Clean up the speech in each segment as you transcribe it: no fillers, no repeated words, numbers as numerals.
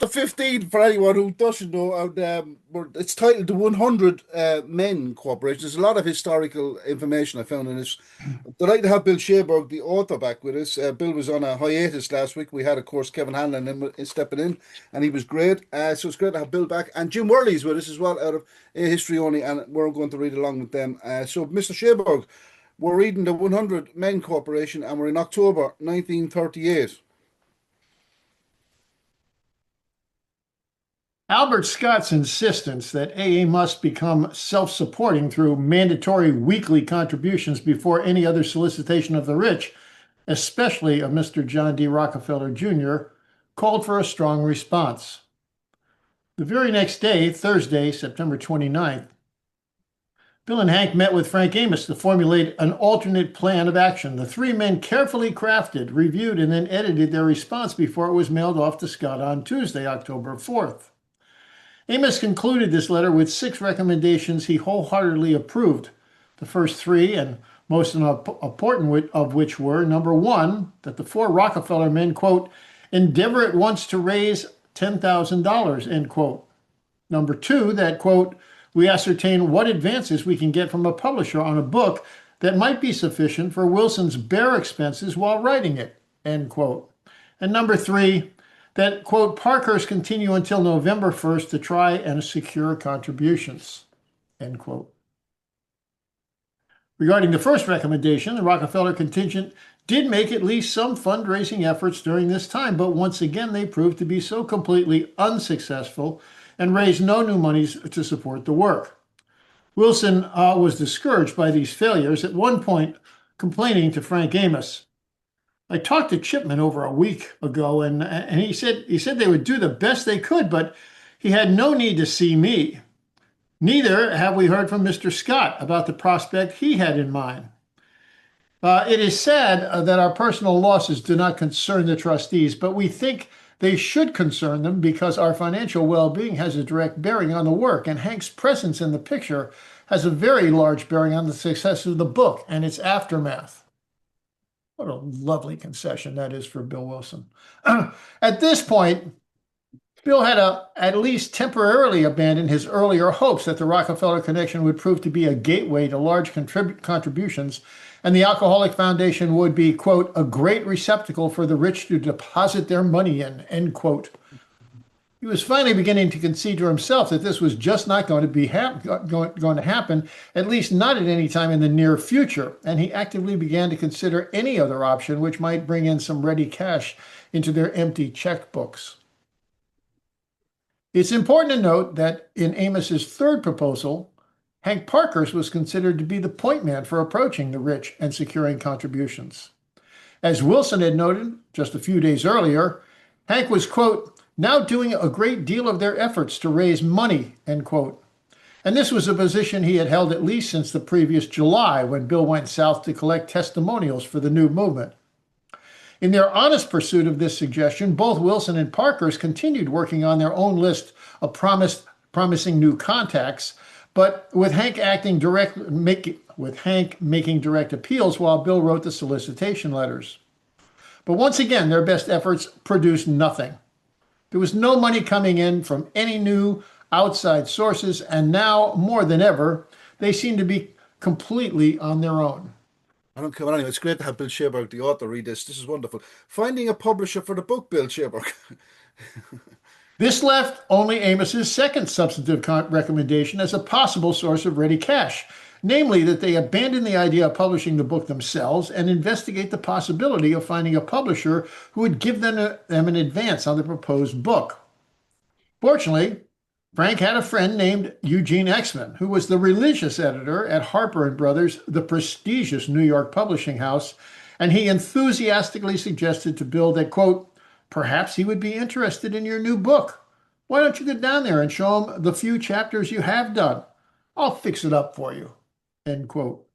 15 for anyone who doesn't know. It's titled The 100 Men Corporation. There's a lot of historical information I found in this. Delighted to have Bill Schaberg, the author, back with us. Bill was on a hiatus last week. We had, of course, Kevin Hanlon stepping in, and he was great. So it's great to have Bill back. And Jim Worley's with us as well, out of A History Only, and we're going to read along with them. So, Mr. Schaberg, we're reading The 100 Men Corporation, and we're in October 1938. Albert Scott's insistence that AA must become self-supporting through mandatory weekly contributions before any other solicitation of the rich, especially of Mr. John D. Rockefeller Jr., called for a strong response. The very next day, Thursday, September 29th, Bill and Hank met with Frank Amos to formulate an alternate plan of action. The three men carefully crafted, reviewed, and then edited their response before it was mailed off to Scott on Tuesday, October 4th. Amos concluded this letter with 6 recommendations he wholeheartedly approved. The first 3, and most important of which were, number 1, that the 4 Rockefeller men, quote, endeavor at once to raise $10,000, end quote. Number 2, that, quote, we ascertain what advances we can get from a publisher on a book that might be sufficient for Wilson's bare expenses while writing it, end quote. And number 3, that, quote, Parkhurst continue until November 1st to try and secure contributions, end quote. Regarding the first recommendation, the Rockefeller contingent did make at least some fundraising efforts during this time, but once again they proved to be so completely unsuccessful and raised no new monies to support the work. Wilson was discouraged by these failures, at one point complaining to Frank Amos. I talked to Chipman over a week ago, and he said they would do the best they could, but he had no need to see me. Neither have we heard from Mr. Scott about the prospect he had in mind. It is sad that our personal losses do not concern the trustees, but we think they should concern them because our financial well-being has a direct bearing on the work, and Hank's presence in the picture has a very large bearing on the success of the book and its aftermath. What a lovely concession that is for Bill Wilson. At this point, Bill had at least temporarily abandoned his earlier hopes that the Rockefeller connection would prove to be a gateway to large contributions, and the Alcoholic Foundation would be, quote, a great receptacle for the rich to deposit their money in, end quote. He was finally beginning to concede to himself that this was just not going to happen, at least not at any time in the near future, and he actively began to consider any other option which might bring in some ready cash into their empty checkbooks. It's important to note that in Amos's third proposal, Hank Parkhurst was considered to be the point man for approaching the rich and securing contributions. As Wilson had noted just a few days earlier, Hank was, quote, now doing a great deal of their efforts to raise money, end quote. And this was a position he had held at least since the previous July when Bill went south to collect testimonials for the new movement. In their honest pursuit of this suggestion, both Wilson and Parkhurst continued working on their own list of promising new contacts, but with Hank making direct appeals while Bill wrote the solicitation letters. But once again, their best efforts produced nothing. There was no money coming in from any new outside sources, and now, more than ever, they seem to be completely on their own. I don't care anyway. It's great to have Bill Schaberg, the author, read this. This is wonderful. Finding a publisher for the book, Bill Schaberg. This left only Amos's second substantive recommendation as a possible source of ready cash, namely that they abandon the idea of publishing the book themselves and investigate the possibility of finding a publisher who would give them an advance on the proposed book. Fortunately, Frank had a friend named Eugene Exman, who was the religious editor at Harper & Brothers, the prestigious New York publishing house, and he enthusiastically suggested to Bill that, quote, perhaps he would be interested in your new book. Why don't you go down there and show him the few chapters you have done? I'll fix it up for you, end quote.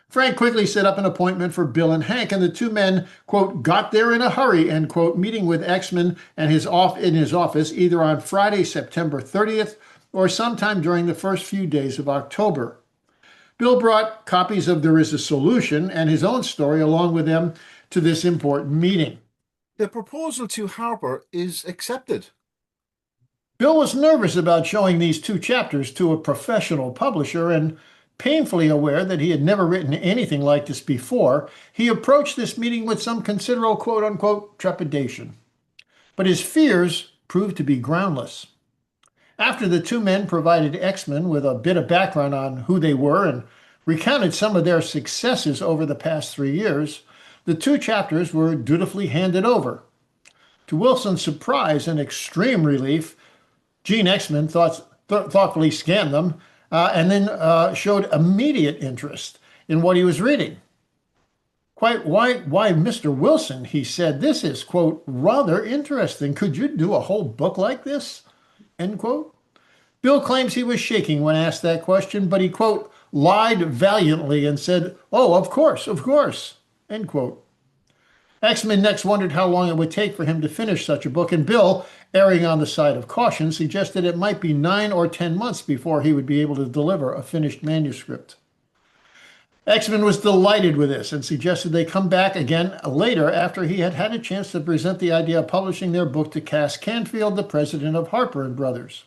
Frank quickly set up an appointment for Bill and Hank, and the two men, quote, got there in a hurry, end quote, meeting with Exman and in his office either on Friday, September 30th, or sometime during the first few days of October. Bill brought copies of There Is a Solution and his own story along with them to this important meeting. The proposal to Harper is accepted. Bill was nervous about showing these two chapters to a professional publisher, and painfully aware that he had never written anything like this before, he approached this meeting with some considerable quote unquote trepidation. But his fears proved to be groundless. After the two men provided Exman with a bit of background on who they were and recounted some of their successes over the past 3 years, the two chapters were dutifully handed over. To Wilson's surprise and extreme relief, Gene Exman thoughtfully scanned them and then showed immediate interest in what he was reading. Why, Mr. Wilson, he said, this is, quote, rather interesting. Could you do a whole book like this? End quote. Bill claims he was shaking when asked that question, but he, quote, lied valiantly and said, oh, of course, end quote. Exman next wondered how long it would take for him to finish such a book, and Bill, erring on the side of caution, suggested it might be 9 or 10 months before he would be able to deliver a finished manuscript. Exman was delighted with this and suggested they come back again later after he had had a chance to present the idea of publishing their book to Cass Canfield, the president of Harper and Brothers.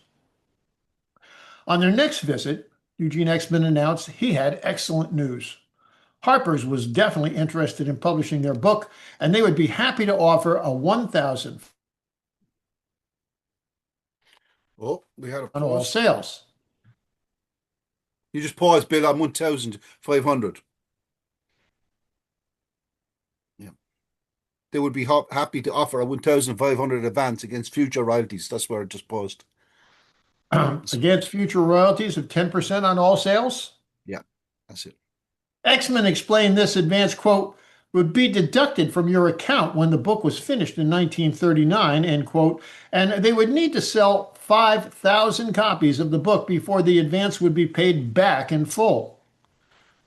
On their next visit, Eugene Exman announced he had excellent news. Harper's was definitely interested in publishing their book, and they would be happy to offer a 1,000 Oh, we had a on all pause. sales. You just paused, Bill, on 1,500. Yeah. They would be happy to offer a 1,500 advance against future royalties. That's where it just paused. Against future royalties of 10% on all sales? Yeah, that's it. Exman explained this advance, quote, would be deducted from your account when the book was finished in 1939, end quote, and they would need to sell 5,000 copies of the book before the advance would be paid back in full.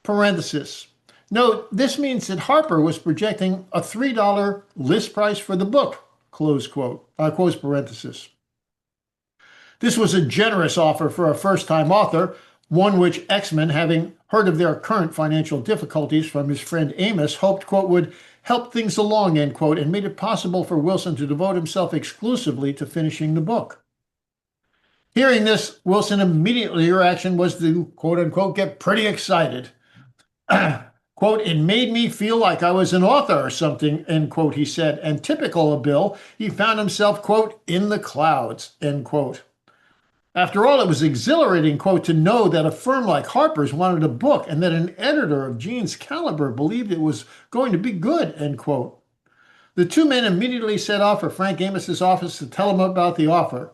Parenthesis. Note, this means that Harper was projecting a $3 list price for the book, close quote, close parenthesis. This was a generous offer for a first-time author, one which Exman, having heard of their current financial difficulties from his friend Amos, hoped, quote, would help things along, end quote, and made it possible for Wilson to devote himself exclusively to finishing the book. Hearing this, Wilson immediately, reaction was to, quote unquote, get pretty excited. Quote, it made me feel like I was an author or something, end quote, he said. And typical of Bill, he found himself, quote, in the clouds, end quote. After all, it was exhilarating, quote, to know that a firm like Harper's wanted a book and that an editor of Gene's caliber believed it was going to be good, end quote. The two men immediately set off for Frank Amos's office to tell him about the offer.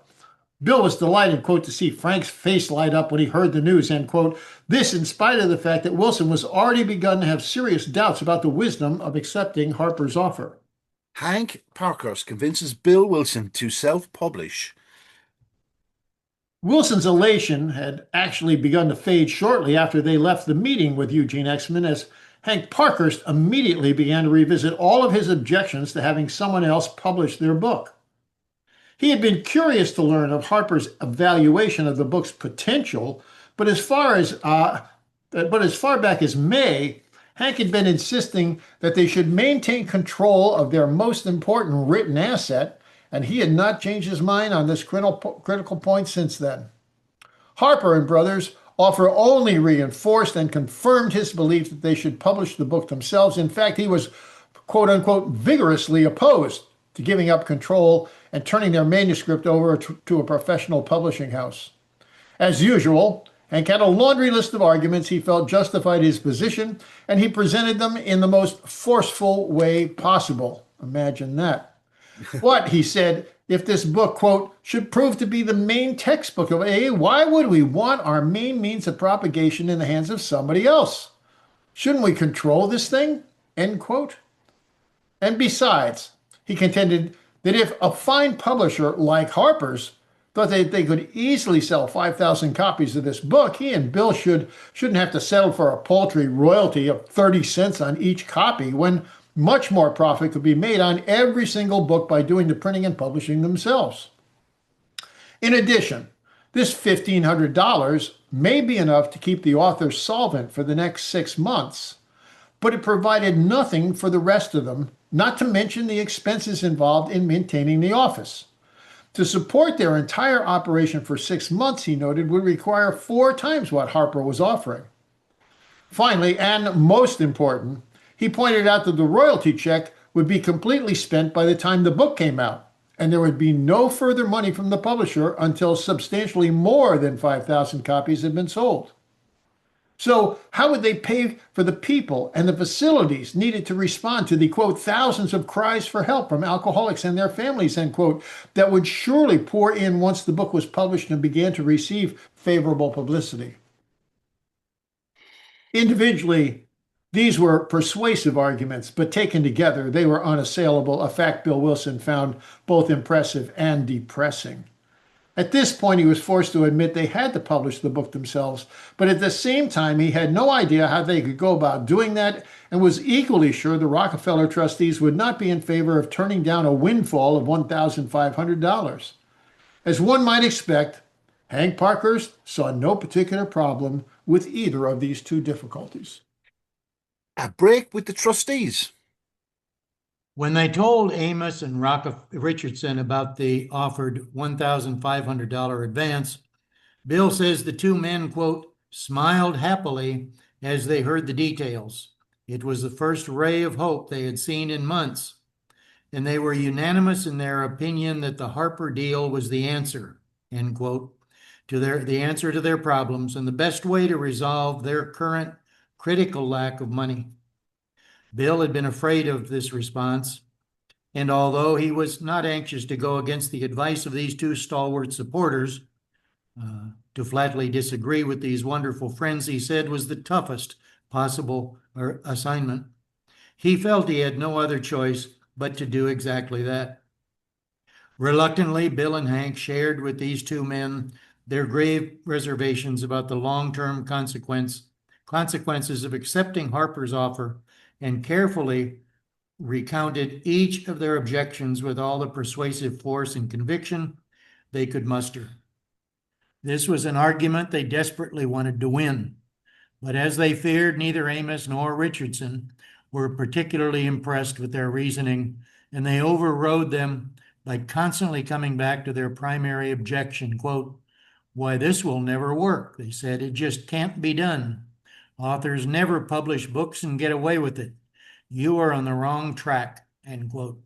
Bill was delighted, quote, to see Frank's face light up when he heard the news, end quote. This in spite of the fact that Wilson was already begun to have serious doubts about the wisdom of accepting Harper's offer. Hank Parkhurst convinces Bill Wilson to self-publish. Wilson's elation had actually begun to fade shortly after they left the meeting with Eugene Exman, as Hank Parkhurst immediately began to revisit all of his objections to having someone else publish their book. He had been curious to learn of Harper's evaluation of the book's potential, but as far back as May, Hank had been insisting that they should maintain control of their most important written asset, and he had not changed his mind on this critical point since then. Harper and Brothers offer only reinforced and confirmed his belief that they should publish the book themselves. In fact, he was, quote unquote, vigorously opposed to giving up control and turning their manuscript over to a professional publishing house. As usual, Hank had a laundry list of arguments he felt justified his position, and he presented them in the most forceful way possible. Imagine that. What, he said, if this book, quote, should prove to be the main textbook of AA, why would we want our main means of propagation in the hands of somebody else? Shouldn't we control this thing? End quote. And besides, he contended that if a fine publisher like Harper's thought they could easily sell 5,000 copies of this book, he and Bill shouldn't have to settle for a paltry royalty of 30 cents on each copy when much more profit could be made on every single book by doing the printing and publishing themselves. In addition, this $1,500 may be enough to keep the author solvent for the next 6 months, but it provided nothing for the rest of them, not to mention the expenses involved in maintaining the office. To support their entire operation for 6 months, he noted, would require 4 times what Harper was offering. Finally, and most important, he pointed out that the royalty check would be completely spent by the time the book came out, and there would be no further money from the publisher until substantially more than 5,000 copies had been sold. So, how would they pay for the people and the facilities needed to respond to the, quote, thousands of cries for help from alcoholics and their families, end quote, that would surely pour in once the book was published and began to receive favorable publicity? Individually, these were persuasive arguments, but taken together, they were unassailable, a fact Bill Wilson found both impressive and depressing. At this point, he was forced to admit they had to publish the book themselves, but at the same time, he had no idea how they could go about doing that and was equally sure the Rockefeller trustees would not be in favor of turning down a windfall of $1,500. As one might expect, Hank Parkhurst saw no particular problem with either of these two difficulties. A break with the trustees. When they told Amos and Richardson about the offered $1,500 advance, Bill says the two men, quote, smiled happily as they heard the details. It was the first ray of hope they had seen in months, and they were unanimous in their opinion that the Harper deal was the answer, end quote, to the answer to their problems and the best way to resolve their current critical lack of money. Bill had been afraid of this response, and although he was not anxious to go against the advice of these two stalwart supporters, to flatly disagree with these wonderful friends, he said, was the toughest possible assignment. He felt he had no other choice but to do exactly that. Reluctantly, Bill and Hank shared with these two men their grave reservations about the long-term consequences of accepting Harper's offer, and carefully recounted each of their objections with all the persuasive force and conviction they could muster. This was an argument they desperately wanted to win, but as they feared, neither Amos nor Richardson were particularly impressed with their reasoning, and they overrode them by constantly coming back to their primary objection, quote, why, this will never work, they said. It just can't be done. Authors never publish books and get away with it. You are on the wrong track, end quote.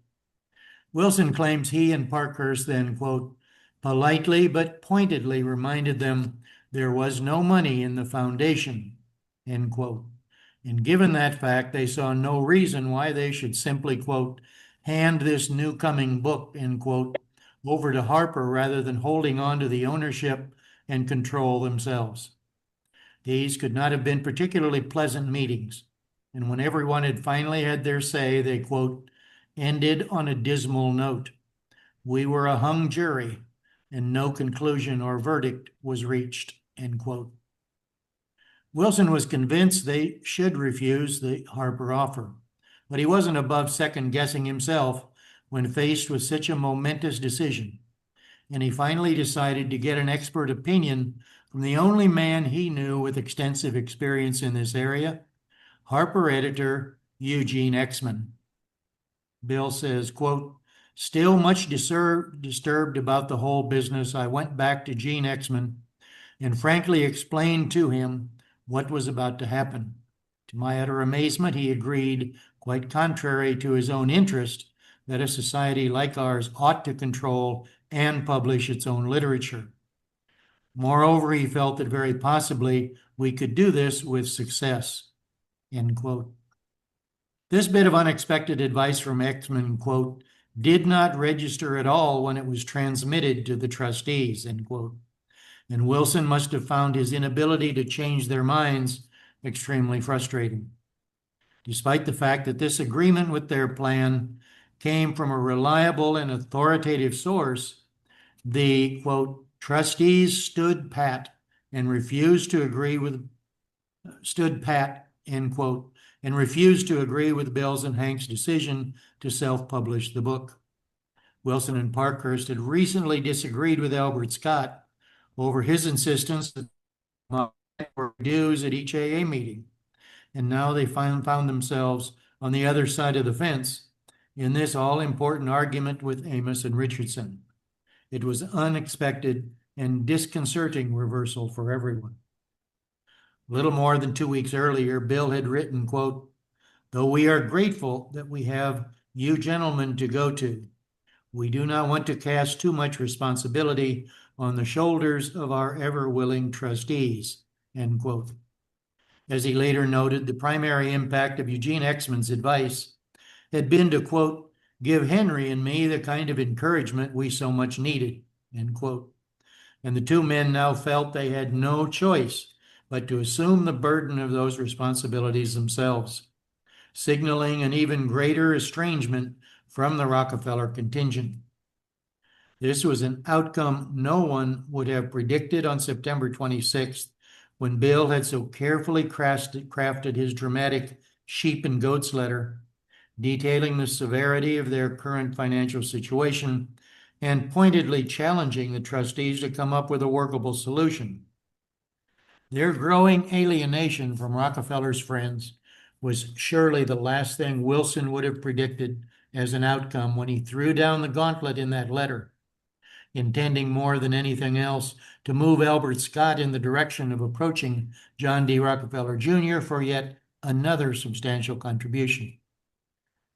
Wilson claims he and Parkhurst then, quote, politely but pointedly reminded them there was no money in the foundation, end quote. And given that fact, they saw no reason why they should simply, quote, hand this new coming book, end quote, over to Harper rather than holding on to the ownership and control themselves. These could not have been particularly pleasant meetings, and when everyone had finally had their say, they, quote, ended on a dismal note. We were a hung jury, and no conclusion or verdict was reached, end quote. Wilson was convinced they should refuse the Harper offer, but he wasn't above second-guessing himself when faced with such a momentous decision, and he finally decided to get an expert opinion from the only man he knew with extensive experience in this area, Harper editor Eugene Exman. Bill says, quote, still much disturbed about the whole business, I went back to Gene Exman and frankly explained to him what was about to happen. To my utter amazement, he agreed, quite contrary to his own interest, that a society like ours ought to control and publish its own literature. Moreover, he felt that very possibly we could do this with success, end quote. This bit of unexpected advice from Exman, quote, did not register at all when it was transmitted to the trustees, end quote. And Wilson must have found his inability to change their minds extremely frustrating. Despite the fact that this agreement with their plan came from a reliable and authoritative source, the, quote, trustees stood pat, end quote, and refused to agree with Bill's and Hank's decision to self-publish the book. Wilson and Parkhurst had recently disagreed with Albert Scott over his insistence that were dues at each AA meeting, and now they found themselves on the other side of the fence in this all-important argument with Amos and Richardson. It was unexpected and disconcerting reversal for everyone. Little more than 2 weeks earlier, Bill had written, quote, "Though we are grateful that we have you gentlemen to go to, we do not want to cast too much responsibility on the shoulders of our ever-willing trustees," end quote. As he later noted, the primary impact of Eugene Exman's advice had been to, quote, "give Henry and me the kind of encouragement we so much needed," end quote. And the two men now felt they had no choice but to assume the burden of those responsibilities themselves, signaling an even greater estrangement from the Rockefeller contingent. This was an outcome no one would have predicted on September 26th, when Bill had so carefully crafted his dramatic sheep and goats letter, detailing the severity of their current financial situation and pointedly challenging the trustees to come up with a workable solution. Their growing alienation from Rockefeller's friends was surely the last thing Wilson would have predicted as an outcome when he threw down the gauntlet in that letter, intending more than anything else to move Albert Scott in the direction of approaching John D. Rockefeller Jr. for yet another substantial contribution.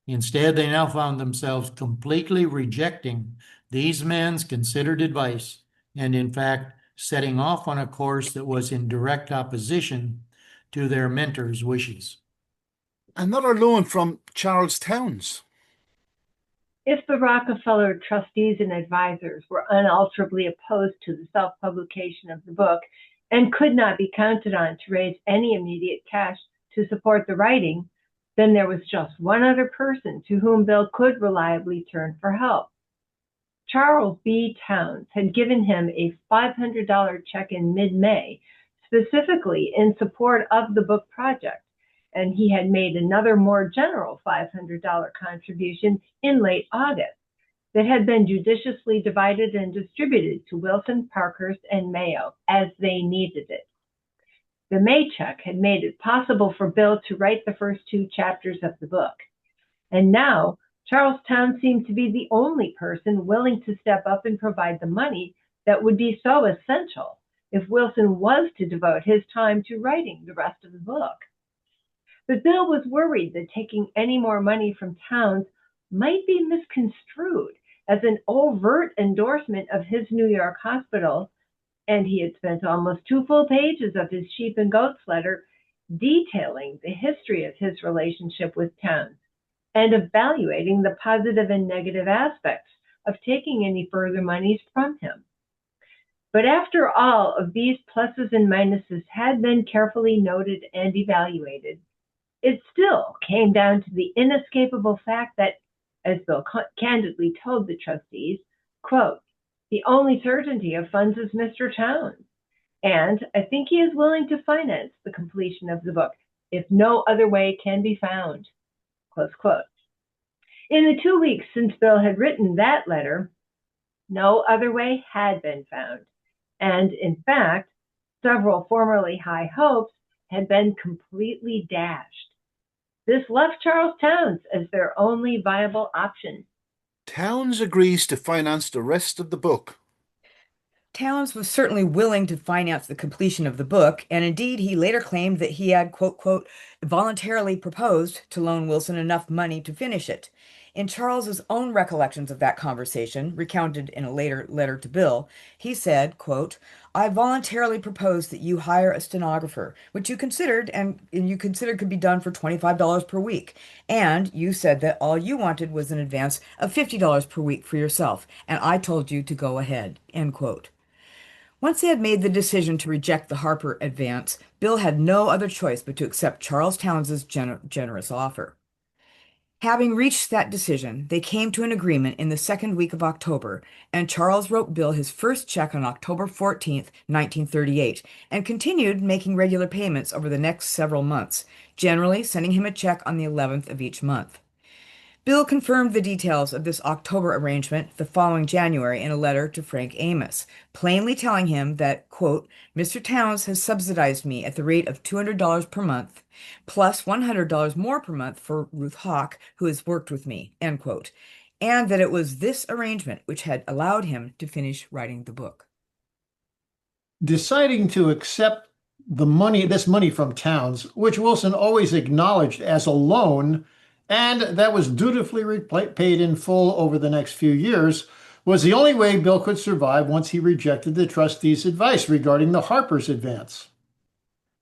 Instead, they now found themselves completely rejecting these men's considered advice and, in fact, setting off on a course that was in direct opposition to their mentor's wishes. Another loan from Charles Towns. If the Rockefeller trustees and advisors were unalterably opposed to the self-publication of the book and could not be counted on to raise any immediate cash to support the writing, then there was just one other person to whom Bill could reliably turn for help. Charles B. Towns had given him a $500 check in mid-May, specifically in support of the book project, and he had made another more general $500 contribution in late August that had been judiciously divided and distributed to Wilson, Parkhurst, and Mayo as they needed it. The May check had made it possible for Bill to write the first 2 chapters of the book. And now, Charles Towns seemed to be the only person willing to step up and provide the money that would be so essential if Wilson was to devote his time to writing the rest of the book. But Bill was worried that taking any more money from Towns might be misconstrued as an overt endorsement of his New York hospital, and he had spent almost 2 full pages of his sheep and goats letter detailing the history of his relationship with Towns and evaluating the positive and negative aspects of taking any further monies from him. But after all of these pluses and minuses had been carefully noted and evaluated, it still came down to the inescapable fact that, as Bill candidly told the trustees, quote, "The only certainty of funds is Mr. Towns, and I think he is willing to finance the completion of the book if no other way can be found," close quote. In the 2 weeks since Bill had written that letter, no other way had been found, and in fact, several formerly high hopes had been completely dashed. This left Charles Towns as their only viable option. Towns agrees to finance the rest of the book. Towns was certainly willing to finance the completion of the book, and indeed he later claimed that he had, quote, voluntarily proposed to loan Wilson enough money to finish it. In Charles's own recollections of that conversation, recounted in a later letter to Bill, he said, quote, "I voluntarily proposed that you hire a stenographer, which you considered could be done for $25 per week. And you said that all you wanted was an advance of $50 per week for yourself, and I told you to go ahead," end quote. Once they had made the decision to reject the Harper advance, Bill had no other choice but to accept Charles Towns's generous offer. Having reached that decision, they came to an agreement in the second week of October, and Charles wrote Bill his first check on October 14th, 1938, and continued making regular payments over the next several months, generally sending him a check on the 11th of each month. Bill confirmed the details of this October arrangement the following January in a letter to Frank Amos, plainly telling him that, quote, "Mr. Towns has subsidized me at the rate of $200 per month, plus $100 more per month for Ruth Hawk, who has worked with me," end quote. and that it was this arrangement which had allowed him to finish writing the book. Deciding to accept this money from Towns, which Wilson always acknowledged as a loan, and that was dutifully paid in full over the next few years, was the only way Bill could survive once he rejected the trustees' advice regarding the Harper's advance.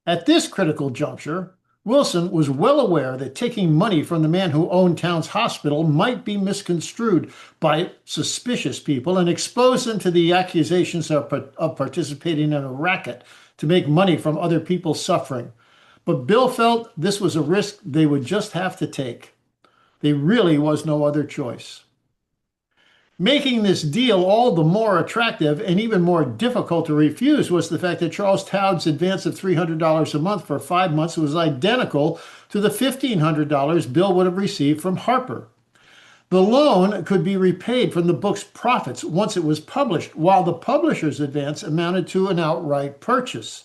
At this critical juncture, Wilson was well aware that taking money from the man who owned Towns Hospital might be misconstrued by suspicious people and expose them to the accusations of participating in a racket to make money from other people's suffering. But Bill felt this was a risk they would just have to take. There really was no other choice. Making this deal all the more attractive and even more difficult to refuse was the fact that Charles Towns' advance of $300 a month for 5 months was identical to the $1,500 Bill would have received from Harper. The loan could be repaid from the book's profits once it was published, while the publisher's advance amounted to an outright purchase.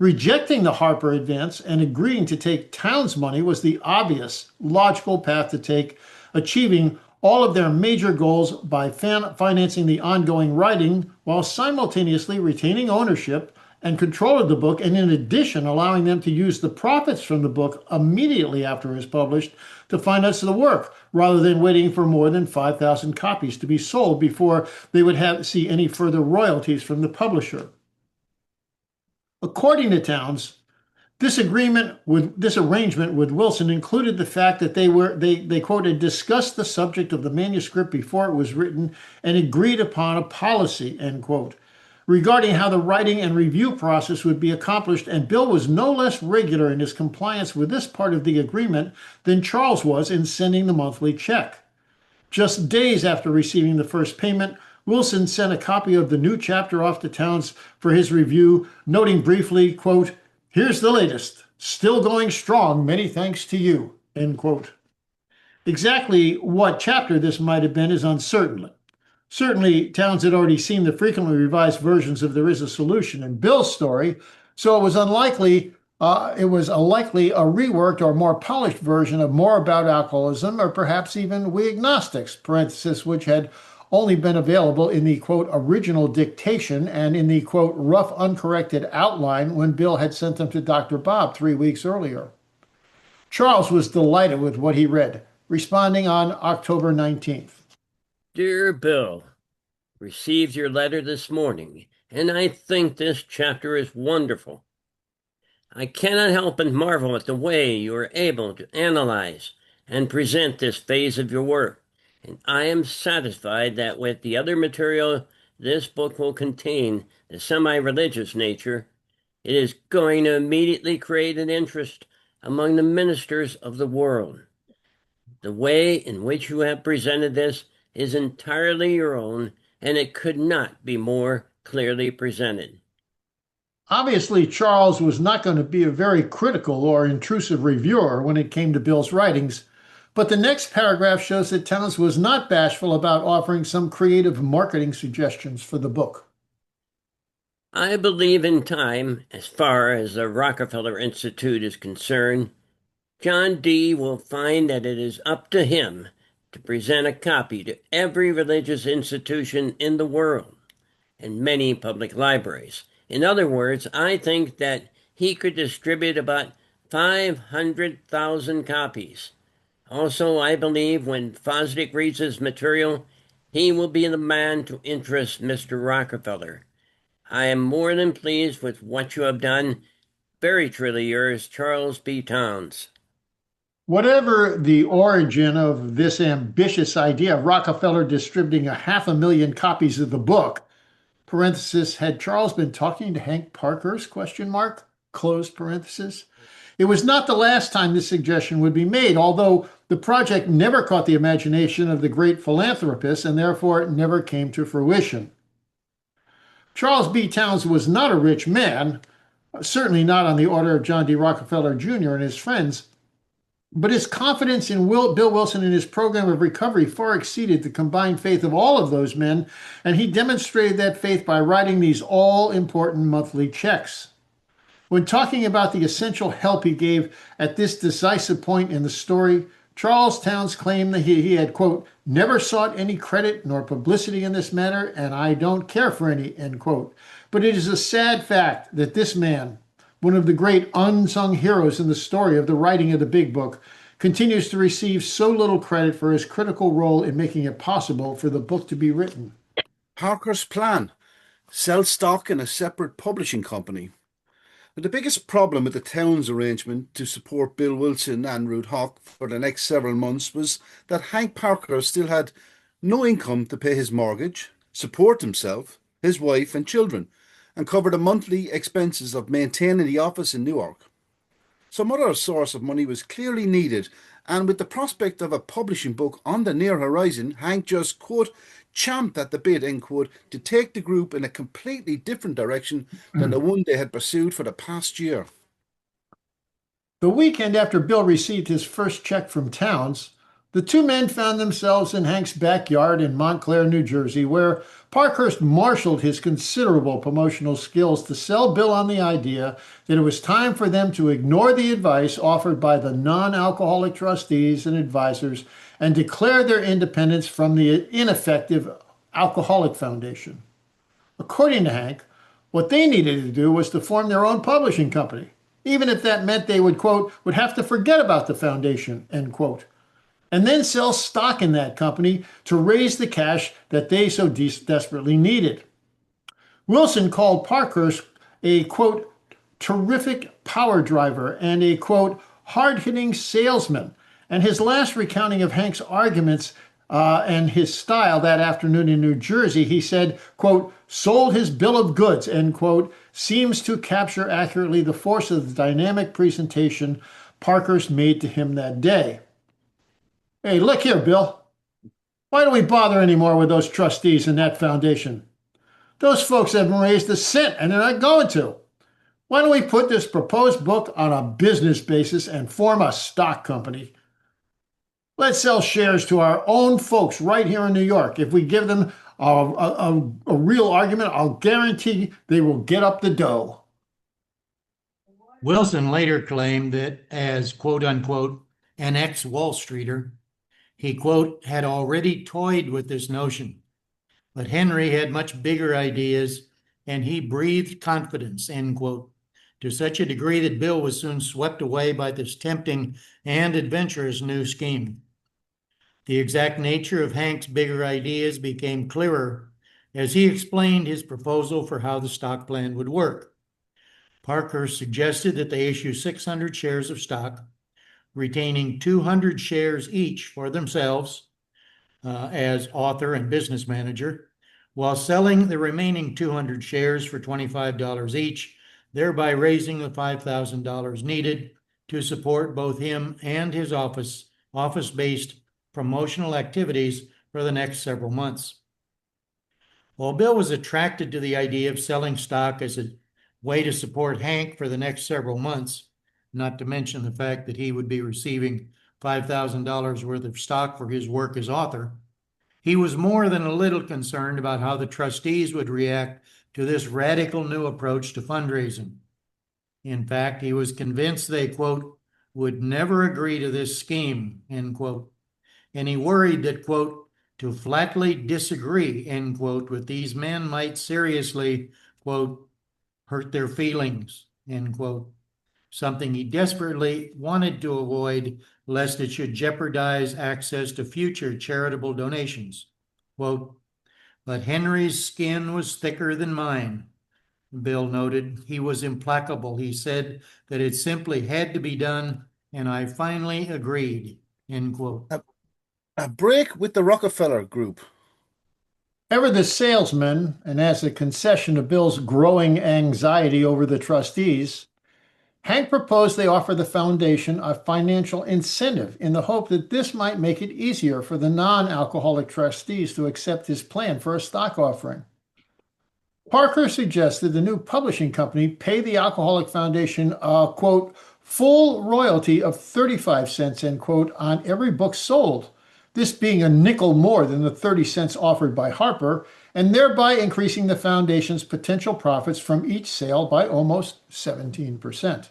Rejecting the Harper advance and agreeing to take Towns' money was the obvious, logical path to take, achieving all of their major goals by financing the ongoing writing while simultaneously retaining ownership and control of the book, and in addition allowing them to use the profits from the book immediately after it was published to finance the work, rather than waiting for more than 5,000 copies to be sold before they would see any further royalties from the publisher. According to Towns, this arrangement with Wilson included the fact that they quoted, discussed the subject of the manuscript before it was written and agreed upon a policy, end quote, regarding how the writing and review process would be accomplished, and Bill was no less regular in his compliance with this part of the agreement than Charles was in sending the monthly check. Just days after receiving the first payment, Wilson sent a copy of the new chapter off to Towns for his review, noting briefly, quote, "Here's the latest. Still going strong. Many thanks to you," end quote. Exactly what chapter this might have been is uncertain. Certainly, Towns had already seen the frequently revised versions of There Is a Solution in Bill's story, so it was likely a reworked or more polished version of More About Alcoholism, or perhaps even We Agnostics, parenthesis, which had only been available in the, quote, original dictation and in the, quote, rough uncorrected outline when Bill had sent them to Dr. Bob 3 weeks earlier. Charles was delighted with what he read, responding on October 19th. Dear Bill, received your letter this morning, and I think this chapter is wonderful. I cannot help but marvel at the way you are able to analyze and present this phase of your work, and I am satisfied that with the other material this book will contain, the semi-religious nature, it is going to immediately create an interest among the ministers of the world. The way in which you have presented this is entirely your own, and it could not be more clearly presented. Obviously, Charles was not going to be a very critical or intrusive reviewer when it came to Bill's writings, but the next paragraph shows that Towns was not bashful about offering some creative marketing suggestions for the book. I believe in time, as far as the Rockefeller Institute is concerned, John D. will find that it is up to him to present a copy to every religious institution in the world and many public libraries. In other words, I think that he could distribute about 500,000 copies. Also, I believe when Fosdick reads his material, he will be the man to interest Mr. Rockefeller. I am more than pleased with what you have done. Very truly yours, Charles B. Towns. Whatever the origin of this ambitious idea of Rockefeller distributing 500,000 copies of the book, parenthesis, had Charles been talking to Hank Parkhurst, question mark, closed parenthesis. It was not the last time this suggestion would be made, although the project never caught the imagination of the great philanthropist and therefore it never came to fruition. Charles B. Towns was not a rich man, certainly not on the order of John D. Rockefeller Jr. and his friends, but his confidence in Bill Wilson and his program of recovery far exceeded the combined faith of all of those men, and he demonstrated that faith by writing these all-important monthly checks. When talking about the essential help he gave at this decisive point in the story, Charles Towns claimed that he had, quote, never sought any credit nor publicity in this matter, and I don't care for any, end quote. But it is a sad fact that this man, one of the great unsung heroes in the story of the writing of the Big Book, continues to receive so little credit for his critical role in making it possible for the book to be written. Parker's plan: sell stock in a separate publishing company. But the biggest problem with the Towns arrangement to support Bill Wilson and Ruth Hawk for the next several months was that Hank Parker still had no income to pay his mortgage, support himself, his wife, and children, and cover the monthly expenses of maintaining the office in Newark. Some other source of money was clearly needed, and with the prospect of a publishing book on the near horizon, Hank just, quote, champed at the bit, end quote, to take the group in a completely different direction than the one they had pursued for the past year. The weekend after Bill received his first check from Towns, the two men found themselves in Hank's backyard in Montclair, New Jersey, where Parkhurst marshaled his considerable promotional skills to sell Bill on the idea that it was time for them to ignore the advice offered by the non-alcoholic trustees and advisors and declare their independence from the ineffective Alcoholic Foundation. According to Hank, what they needed to do was to form their own publishing company, even if that meant they would, quote, would have to forget about the foundation, end quote, and then sell stock in that company to raise the cash that they so desperately needed. Wilson called Parkhurst a, quote, terrific power driver and a, quote, hard-hitting salesman. And his last recounting of Hank's arguments and his style that afternoon in New Jersey, he said, quote, sold his bill of goods, end quote, seems to capture accurately the force of the dynamic presentation Parkhurst made to him that day. Hey, look here, Bill. Why do we bother anymore with those trustees and that foundation? Those folks haven't raised a cent, and they're not going to. Why don't we put this proposed book on a business basis and form a stock company? Let's sell shares to our own folks right here in New York. If we give them a real argument, I'll guarantee they will get up the dough. Wilson later claimed that as, quote unquote, an ex-Wall Streeter, he, quote, had already toyed with this notion. But Henry had much bigger ideas, and he breathed confidence, end quote, to such a degree that Bill was soon swept away by this tempting and adventurous new scheme. The exact nature of Hank's bigger ideas became clearer as he explained his proposal for how the stock plan would work. Parker suggested that they issue 600 shares of stock, retaining 200 shares each for themselves as author and business manager, while selling the remaining 200 shares for $25 each, thereby raising the $5,000 needed to support both him and his office-based promotional activities for the next several months. While Bill was attracted to the idea of selling stock as a way to support Hank for the next several months, not to mention the fact that he would be receiving $5,000 worth of stock for his work as author, he was more than a little concerned about how the trustees would react to this radical new approach to fundraising. In fact, he was convinced they, quote, would never agree to this scheme, end quote. And he worried that, quote, to flatly disagree, end quote, with these men might seriously, quote, hurt their feelings, end quote. Something he desperately wanted to avoid lest it should jeopardize access to future charitable donations. Quote, but Henry's skin was thicker than mine, Bill noted. He was implacable. He said that it simply had to be done, and I finally agreed, end quote. A break with the Rockefeller Group. Ever the salesman, and as a concession to Bill's growing anxiety over the trustees, Hank proposed they offer the foundation a financial incentive in the hope that this might make it easier for the non-alcoholic trustees to accept his plan for a stock offering. Parker suggested the new publishing company pay the Alcoholic Foundation a, quote, full royalty of 35 cents, end quote, on every book sold, this being a nickel more than the 30 cents offered by Harper, and thereby increasing the foundation's potential profits from each sale by almost 17%.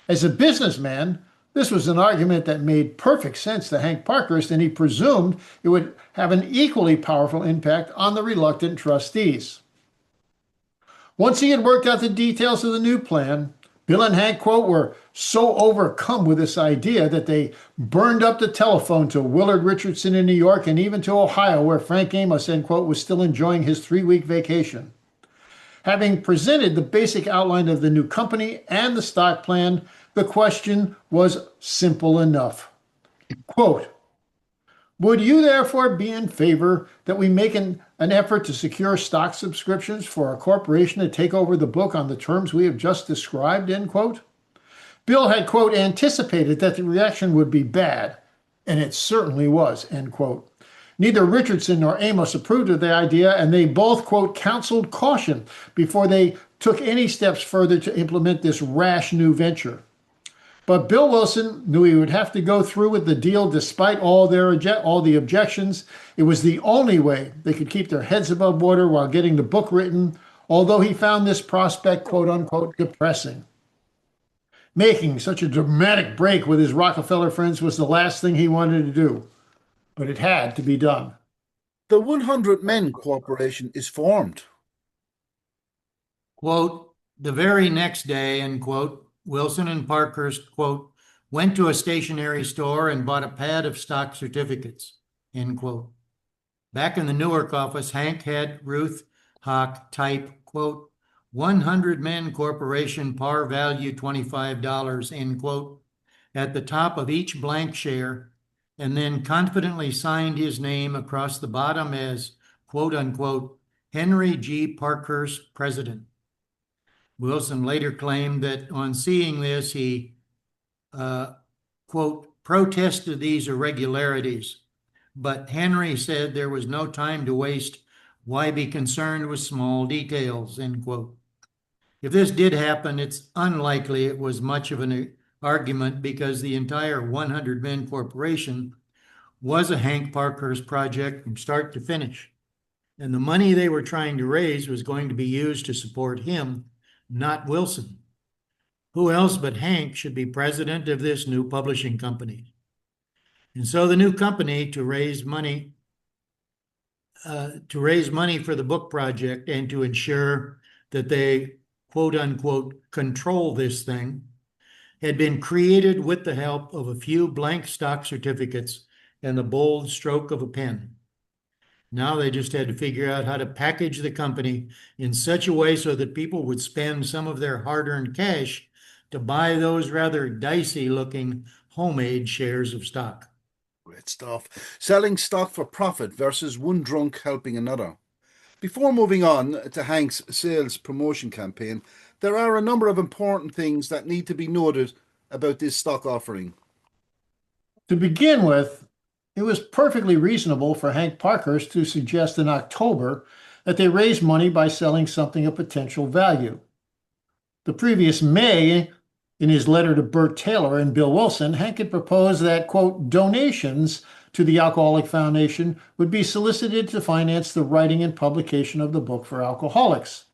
As a businessman, This was an argument that made perfect sense to Hank Parkhurst, and he presumed it would have an equally powerful impact on the reluctant trustees. Once he had worked out the details of the new plan, Bill and Hank, quote, were so overcome with this idea that they burned up the telephone to Willard Richardson in New York and even to Ohio, where Frank Amos, end quote, was still enjoying his 3-week vacation. Having presented the basic outline of the new company and the stock plan, the question was simple enough. Quote, would you therefore be in favor that we make an effort to secure stock subscriptions for a corporation to take over the book on the terms we have just described, end quote? Bill had, quote, anticipated that the reaction would be bad, and it certainly was, end quote. Neither Richardson nor Amos approved of the idea, and they both, quote, counseled caution before they took any steps further to implement this rash new venture. But Bill Wilson knew he would have to go through with the deal despite all the objections. It was the only way they could keep their heads above water while getting the book written, although he found this prospect, quote unquote, depressing. Making such a dramatic break with his Rockefeller friends was the last thing he wanted to do, but it had to be done. The 100 Men Corporation is formed. Quote, the very next day, end quote, Wilson and Parkhurst, quote, went to a stationery store and bought a pad of stock certificates, end quote. Back in the Newark office, Hank had Ruth Hawk type, quote, 100 Men Corporation, par value $25, end quote, at the top of each blank share, and then confidently signed his name across the bottom as, quote unquote, Henry G. Parkhurst, President. Wilson later claimed that on seeing this, he, quote, protested these irregularities. But Henry said there was no time to waste. Why be concerned with small details, end quote. If this did happen, it's unlikely it was much of an argument because the entire 100 Men Corporation was a Hank Parkhurst project from start to finish. And the money they were trying to raise was going to be used to support him, not Wilson. Who else but Hank should be president of this new publishing company? And so the new company, to raise money for the book project and to ensure that they, quote unquote, control this thing, had been created with the help of a few blank stock certificates and the bold stroke of a pen. Now they just had to figure out how to package the company in such a way so that people would spend some of their hard-earned cash to buy those rather dicey-looking homemade shares of stock. Great stuff. Selling stock for profit versus one drunk helping another. Before moving on to Hank's sales promotion campaign, there are a number of important things that need to be noted about this stock offering. To begin with, it was perfectly reasonable for Hank Parkhurst to suggest in October that they raise money by selling something of potential value. The previous May, in his letter to Bert Taylor and Bill Wilson, Hank had proposed that, quote, donations to the Alcoholic Foundation would be solicited to finance the writing and publication of the book for alcoholics.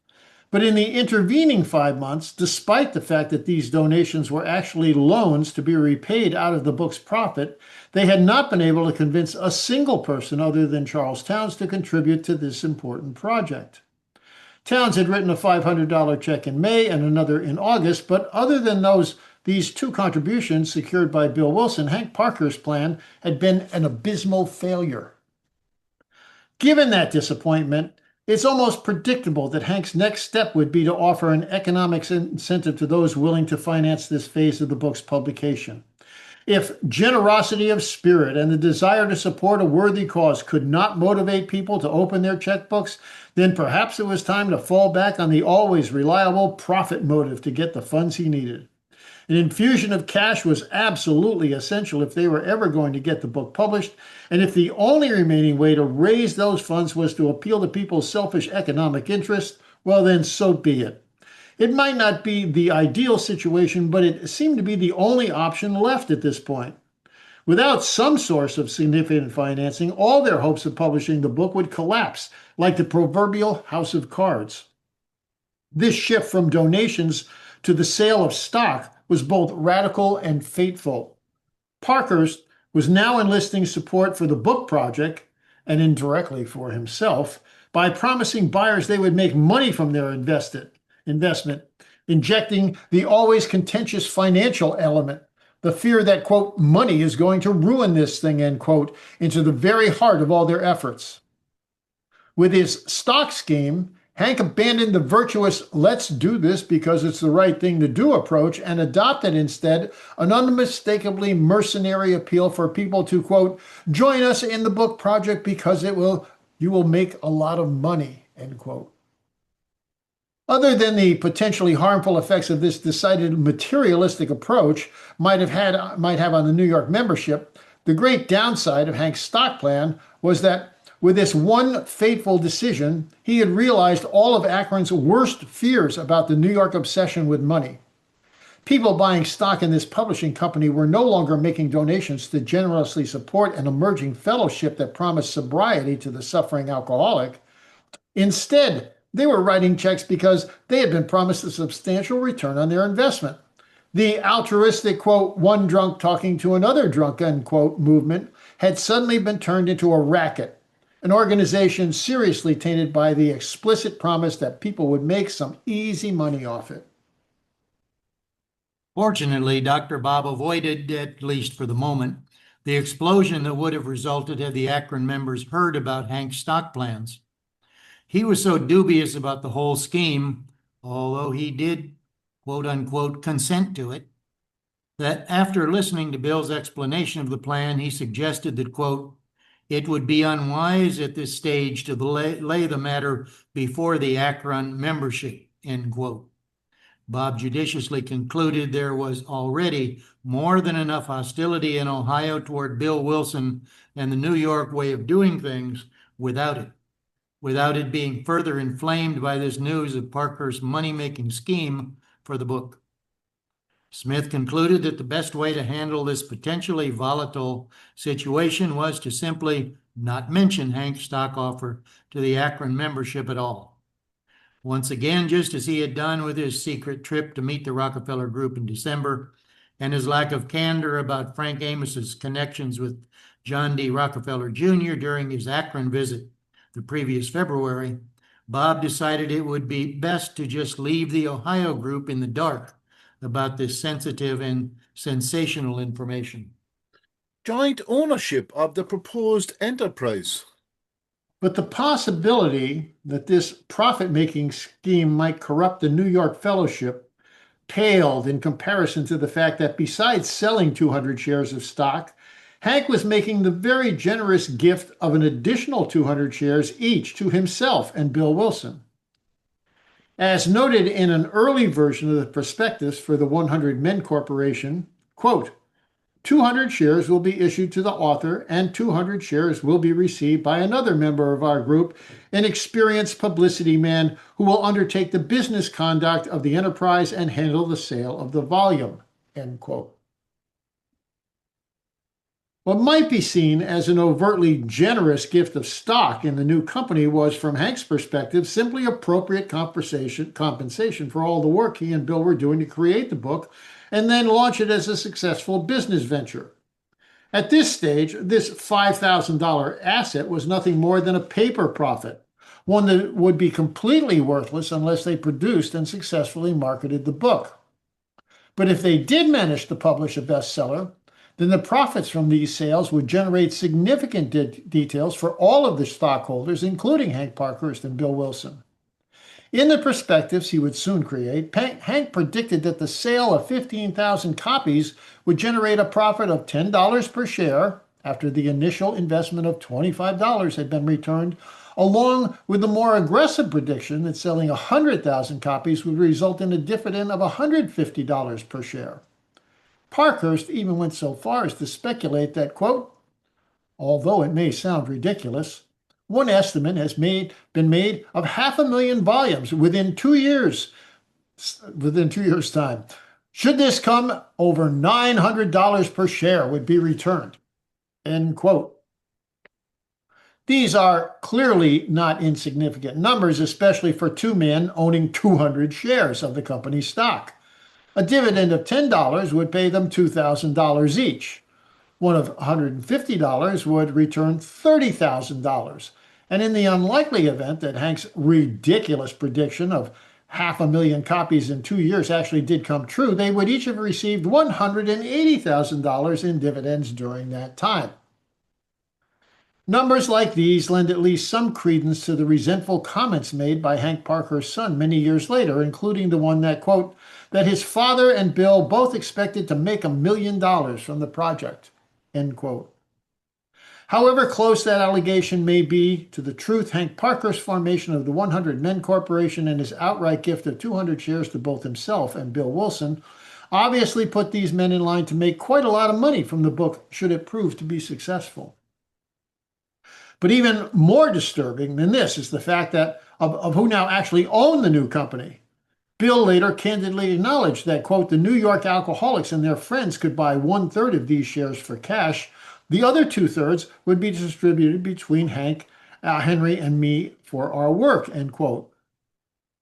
But in the intervening 5 months, despite the fact that these donations were actually loans to be repaid out of the book's profit, they had not been able to convince a single person other than Charles Towns to contribute to this important project. Towns had written a $500 check in May and another in August, but other than these two contributions secured by Bill Wilson, Hank Parkhurst's plan had been an abysmal failure. Given that disappointment, it's almost predictable that Hank's next step would be to offer an economic incentive to those willing to finance this phase of the book's publication. If generosity of spirit and the desire to support a worthy cause could not motivate people to open their checkbooks, then perhaps it was time to fall back on the always reliable profit motive to get the funds he needed. An infusion of cash was absolutely essential if they were ever going to get the book published, and if the only remaining way to raise those funds was to appeal to people's selfish economic interest, well then so be it. It might not be the ideal situation, but it seemed to be the only option left at this point. Without some source of significant financing, all their hopes of publishing the book would collapse like the proverbial house of cards. This shift from donations to the sale of stock was both radical and fateful. Parkhurst was now enlisting support for the book project, and indirectly for himself, by promising buyers they would make money from their investment, injecting the always contentious financial element, the fear that, quote, money is going to ruin this thing, end quote, into the very heart of all their efforts. With his stock scheme, Hank abandoned the virtuous let's do this because it's the right thing to do approach and adopted instead an unmistakably mercenary appeal for people to, quote, join us in the book project because you will make a lot of money, end quote. Other than the potentially harmful effects of this decided materialistic approach might have on the New York membership, the great downside of Hank's stock plan was that with this one fateful decision, he had realized all of Akron's worst fears about the New York obsession with money. People buying stock in this publishing company were no longer making donations to generously support an emerging fellowship that promised sobriety to the suffering alcoholic. Instead, they were writing checks because they had been promised a substantial return on their investment. The altruistic, quote, one drunk talking to another drunk, end quote, movement had suddenly been turned into a racket, an organization seriously tainted by the explicit promise that people would make some easy money off it. Fortunately, Dr. Bob avoided, at least for the moment, the explosion that would have resulted had the Akron members heard about Hank's stock plans. He was so dubious about the whole scheme, although he did, quote unquote, consent to it, that after listening to Bill's explanation of the plan, he suggested that, quote, it would be unwise at this stage to lay the matter before the Akron membership, end quote. Bob judiciously concluded there was already more than enough hostility in Ohio toward Bill Wilson and the New York way of doing things without it being further inflamed by this news of Parker's money-making scheme for the book. Smith concluded that the best way to handle this potentially volatile situation was to simply not mention Hank's stock offer to the Akron membership at all. Once again, just as he had done with his secret trip to meet the Rockefeller Group in December, and his lack of candor about Frank Amos's connections with John D. Rockefeller Jr. during his Akron visit the previous February, Bob decided it would be best to just leave the Ohio group in the dark about this sensitive and sensational information. Joint ownership of the proposed enterprise. But the possibility that this profit-making scheme might corrupt the New York Fellowship paled in comparison to the fact that besides selling 200 shares of stock, Hank was making the very generous gift of an additional 200 shares each to himself and Bill Wilson. As noted in an early version of the prospectus for the 100 Men Corporation, quote, 200 shares will be issued to the author and 200 shares will be received by another member of our group, an experienced publicity man who will undertake the business conduct of the enterprise and handle the sale of the volume, end quote. What might be seen as an overtly generous gift of stock in the new company was, from Hank's perspective, simply appropriate compensation for all the work he and Bill were doing to create the book and then launch it as a successful business venture. At this stage, this $5,000 asset was nothing more than a paper profit, one that would be completely worthless unless they produced and successfully marketed the book. But if they did manage to publish a bestseller, then the profits from these sales would generate significant details for all of the stockholders, including Hank Parkhurst and Bill Wilson. In the prospectus he would soon create, Hank predicted that the sale of 15,000 copies would generate a profit of $10 per share after the initial investment of $25 had been returned, along with the more aggressive prediction that selling 100,000 copies would result in a dividend of $150 per share. Parkhurst even went so far as to speculate that, quote, although it may sound ridiculous, one estimate has been made of 500,000 volumes within 2 years time. Should this come, over $900 per share would be returned, end quote. These are clearly not insignificant numbers, especially for two men owning 200 shares of the company's stock. A dividend of $10 would pay them $2,000 each. One of $150 would return $30,000. And in the unlikely event that Hank's ridiculous prediction of 500,000 copies in 2 years actually did come true, they would each have received $180,000 in dividends during that time. Numbers like these lend at least some credence to the resentful comments made by Hank Parker's son many years later, including the one that, quote, that his father and Bill both expected to make $1 million from the project, end quote. However close that allegation may be to the truth, Hank Parker's formation of the 100 Men Corporation and his outright gift of 200 shares to both himself and Bill Wilson obviously put these men in line to make quite a lot of money from the book should it prove to be successful. But even more disturbing than this is the fact that of who now actually owned the new company. Bill later candidly acknowledged that, quote, the New York alcoholics and their friends could buy 1/3 of these shares for cash. The other 2/3 would be distributed between Hank, Henry, and me for our work, end quote.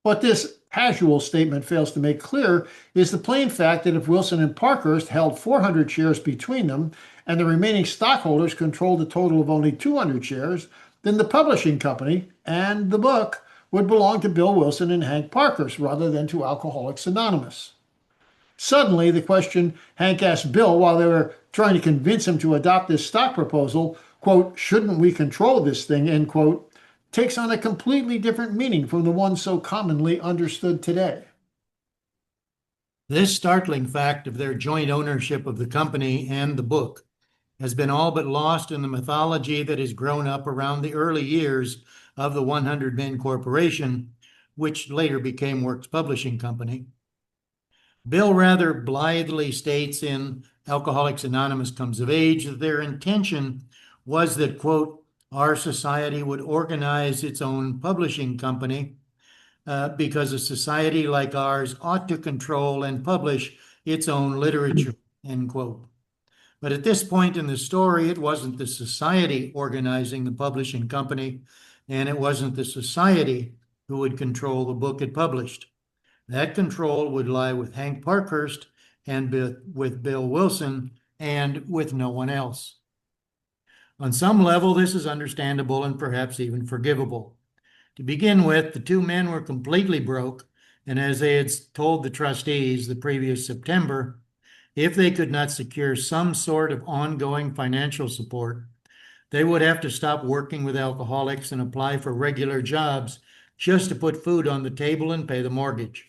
What this casual statement fails to make clear is the plain fact that if Wilson and Parkhurst held 400 shares between them and the remaining stockholders controlled a total of only 200 shares, then the publishing company and the book would belong to Bill Wilson and Hank Parkhurst rather than to Alcoholics Anonymous. Suddenly, the question Hank asked Bill while they were trying to convince him to adopt this stock proposal, quote, shouldn't we control this thing, end quote, takes on a completely different meaning from the one so commonly understood today. This startling fact of their joint ownership of the company and the book has been all but lost in the mythology that has grown up around the early years of the 100 Men Corporation, which later became Works Publishing Company. Bill rather blithely states in Alcoholics Anonymous Comes of Age that their intention was that, quote, our society would organize its own publishing company because a society like ours ought to control and publish its own literature, end quote. But at this point in the story, it wasn't the society organizing the publishing company, and it wasn't the society who would control the book it published. That control would lie with Hank Parkhurst and with Bill Wilson and with no one else. On some level, this is understandable and perhaps even forgivable. To begin with, the two men were completely broke, and as they had told the trustees the previous September, if they could not secure some sort of ongoing financial support, they would have to stop working with alcoholics and apply for regular jobs just to put food on the table and pay the mortgage.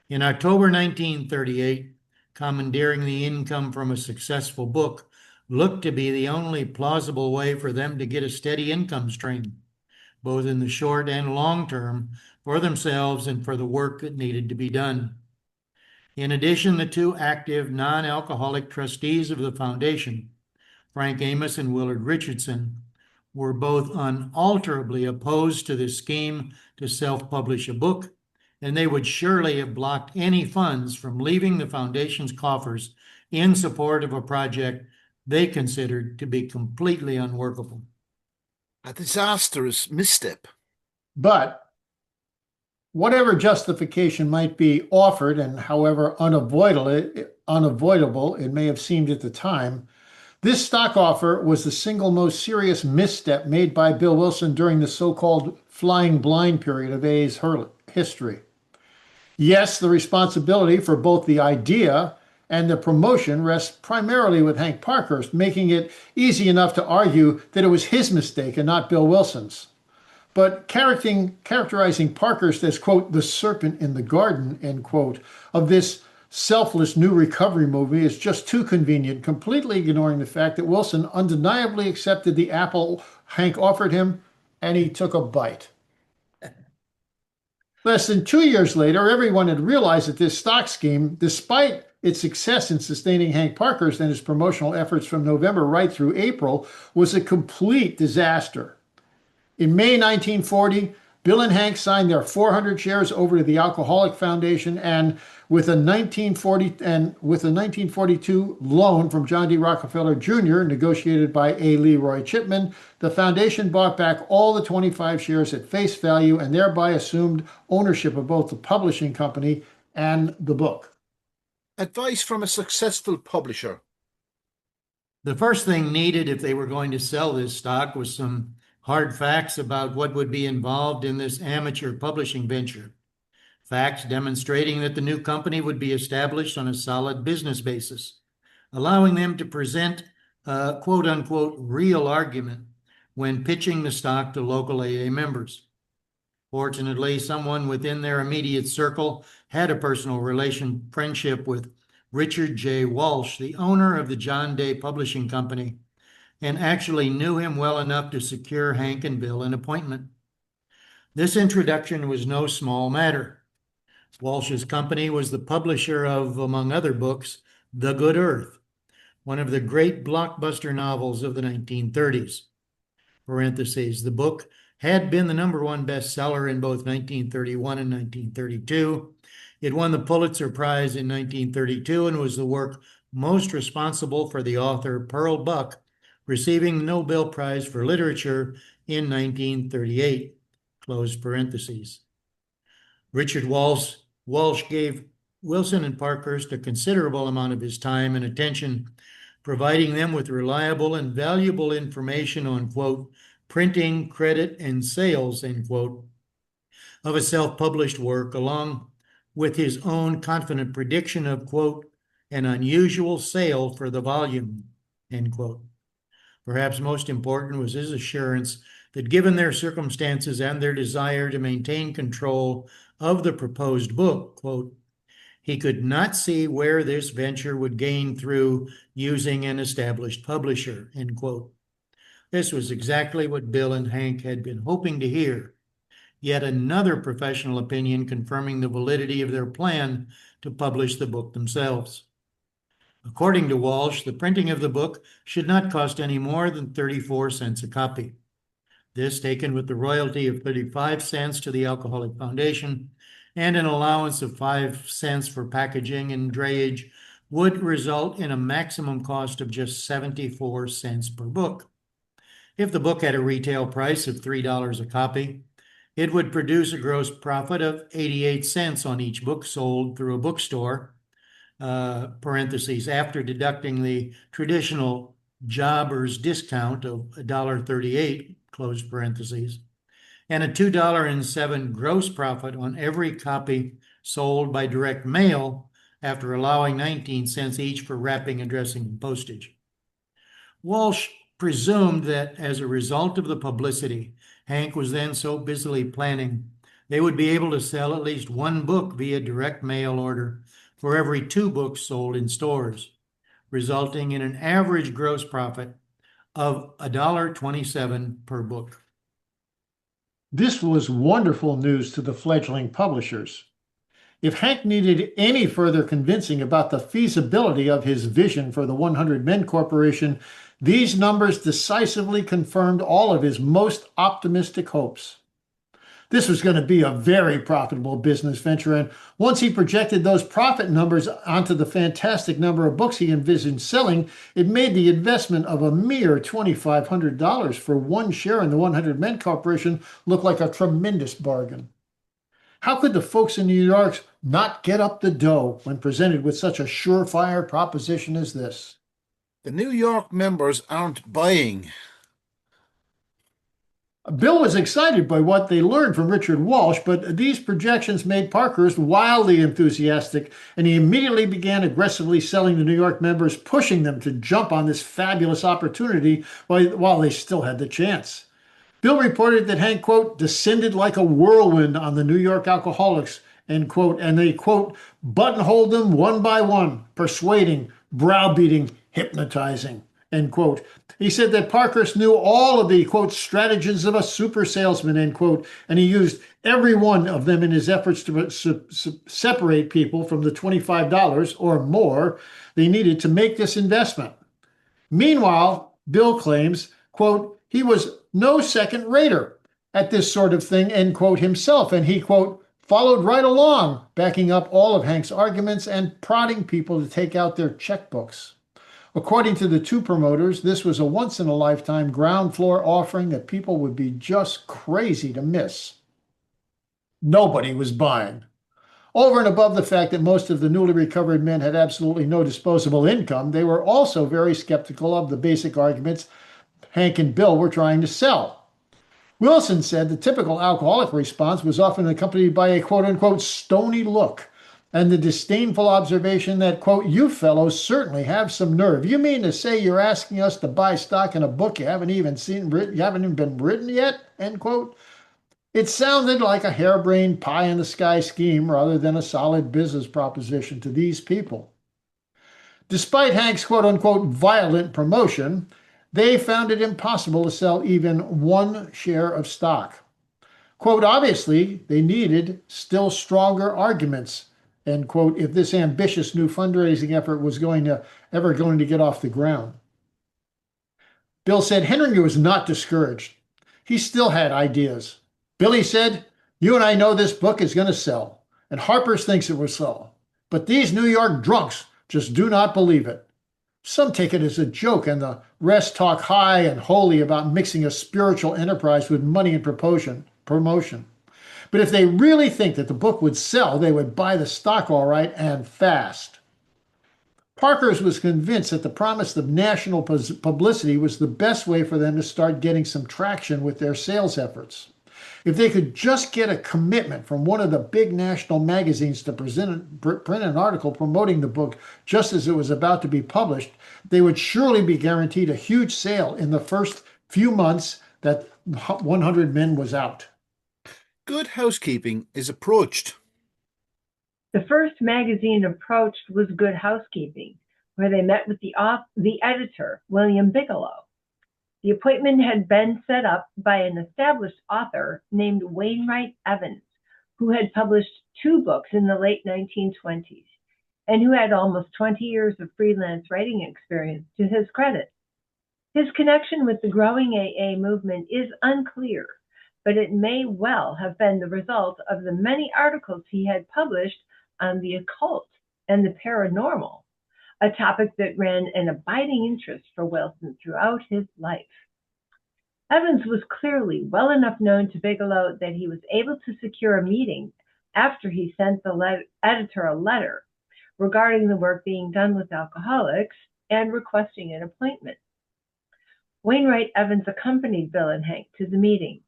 In October 1938, commandeering the income from a successful book looked to be the only plausible way for them to get a steady income stream, both in the short and long term, for themselves and for the work that needed to be done. In addition, the two active non-alcoholic trustees of the foundation, Frank Amos and Willard Richardson, were both unalterably opposed to the scheme to self-publish a book, and they would surely have blocked any funds from leaving the foundation's coffers in support of a project they considered to be completely unworkable. A disastrous misstep. But whatever justification might be offered, and however unavoidable it may have seemed at the time, this stock offer was the single most serious misstep made by Bill Wilson during the so-called flying blind period of AA's history. Yes, the responsibility for both the idea and the promotion rests primarily with Hank Parkhurst, making it easy enough to argue that it was his mistake and not Bill Wilson's. But characterizing Parkhurst as, quote, the serpent in the garden, end quote, of this selfless new recovery movie is just too convenient, completely ignoring the fact that Wilson undeniably accepted the apple Hank offered him, and he took a bite. Less than 2 years later, everyone had realized that this stock scheme, despite its success in sustaining Hank Parkhurst and his promotional efforts from November right through April, was a complete disaster. In May 1940, Bill and Hank signed their 400 shares over to the Alcoholic Foundation, and with a 1942 loan from John D. Rockefeller Jr., negotiated by A. Leroy Chipman, the foundation bought back all the 25 shares at face value and thereby assumed ownership of both the publishing company and the book. Advice from a successful publisher. The first thing needed if they were going to sell this stock was some hard facts about what would be involved in this amateur publishing venture. Facts demonstrating that the new company would be established on a solid business basis, allowing them to present a quote unquote real argument when pitching the stock to local AA members. Fortunately, someone within their immediate circle had a personal friendship with Richard J. Walsh, the owner of the John Day Publishing Company, and actually knew him well enough to secure Hank and Bill an appointment. This introduction was no small matter. Walsh's company was the publisher of, among other books, The Good Earth, one of the great blockbuster novels of the 1930s. Parentheses, the book had been the #1 bestseller in both 1931 and 1932. It won the Pulitzer Prize in 1932 and was the work most responsible for the author Pearl Buck receiving the Nobel Prize for Literature in 1938. Close parentheses. Richard Walsh gave Wilson and Parkhurst a considerable amount of his time and attention, providing them with reliable and valuable information on, quote, printing, credit, and sales, end quote, of a self-published work, along with his own confident prediction of, quote, an unusual sale for the volume, end quote. Perhaps most important was his assurance that given their circumstances and their desire to maintain control of the proposed book, quote, he could not see where this venture would gain through using an established publisher, end quote. This was exactly what Bill and Hank had been hoping to hear. Yet another professional opinion confirming the validity of their plan to publish the book themselves. According to Walsh, the printing of the book should not cost any more than 34 cents a copy. This, taken with the royalty of 35 cents to the Alcoholic Foundation and an allowance of 5 cents for packaging and drayage, would result in a maximum cost of just 74 cents per book. If the book had a retail price of $3 a copy, it would produce a gross profit of 88 cents on each book sold through a bookstore, parentheses, after deducting the traditional jobber's discount of $1.38, close parentheses, and a $2.07 gross profit on every copy sold by direct mail after allowing 19 cents each for wrapping, addressing, and postage. Walsh presumed that as a result of the publicity Hank was then so busily planning, they would be able to sell at least one book via direct mail order for every 2 books sold in stores, resulting in an average gross profit of $1.27 per book. This was wonderful news to the fledgling publishers. If Hank needed any further convincing about the feasibility of his vision for the 100 Men Corporation, these numbers decisively confirmed all of his most optimistic hopes. This was going to be a very profitable business venture, and once he projected those profit numbers onto the fantastic number of books he envisioned selling, it made the investment of a mere $2,500 for one share in the 100 Men Corporation look like a tremendous bargain. How could the folks in New York not get up the dough when presented with such a surefire proposition as this? The New York members aren't buying. Bill was excited by what they learned from Richard Walsh, but these projections made Parkhurst wildly enthusiastic, and he immediately began aggressively selling the New York members, pushing them to jump on this fabulous opportunity while they still had the chance. Bill reported that Hank, quote, descended like a whirlwind on the New York alcoholics, end quote, and they, quote, buttonholed them one by one, persuading, browbeating, hypnotizing, end quote. He said that Parkhurst knew all of the, quote, strategies of a super salesman, end quote, and he used every one of them in his efforts to separate people from the $25 or more they needed to make this investment. Meanwhile, Bill claims, quote, he was no second rater at this sort of thing, end quote, himself, and he, quote, followed right along, backing up all of Hank's arguments and prodding people to take out their checkbooks. According to the 2 promoters, this was a once-in-a-lifetime ground floor offering that people would be just crazy to miss. Nobody was buying. Over and above the fact that most of the newly recovered men had absolutely no disposable income, they were also very skeptical of the basic arguments Hank and Bill were trying to sell. Wilson said the typical alcoholic response was often accompanied by a quote-unquote stony look and the disdainful observation that, quote, you fellows certainly have some nerve. You mean to say you're asking us to buy stock in a book you haven't even been written yet, end quote? It sounded like a harebrained pie-in-the-sky scheme rather than a solid business proposition to these people. Despite Hank's quote-unquote violent promotion, they found it impossible to sell even one share of stock. Quote, obviously, they needed still stronger arguments, end quote, if this ambitious new fundraising effort was ever going to get off the ground. Bill said Henry was not discouraged. He still had ideas. Billy said, you and I know this book is going to sell, and Harper's thinks it will sell, but these New York drunks just do not believe it. Some take it as a joke, and the rest talk high and holy about mixing a spiritual enterprise with money and promotion. But if they really think that the book would sell, they would buy the stock all right and fast. Parker's was convinced that the promise of national publicity was the best way for them to start getting some traction with their sales efforts. If they could just get a commitment from one of the big national magazines to print an article promoting the book just as it was about to be published, they would surely be guaranteed a huge sale in the first few months that 100 Men was out. Good Housekeeping is approached. The first magazine approached was Good Housekeeping, where they met with the editor, William Bigelow. The appointment had been set up by an established author named Wainwright Evans, who had published 2 books in the late 1920s and who had almost 20 years of freelance writing experience to his credit. His connection with the growing AA movement is unclear, but it may well have been the result of the many articles he had published on the occult and the paranormal, a topic that ran an abiding interest for Wilson throughout his life. Evans was clearly well enough known to Bigelow that he was able to secure a meeting after he sent the editor a letter regarding the work being done with alcoholics and requesting an appointment. Wainwright Evans accompanied Bill and Hank to the meeting,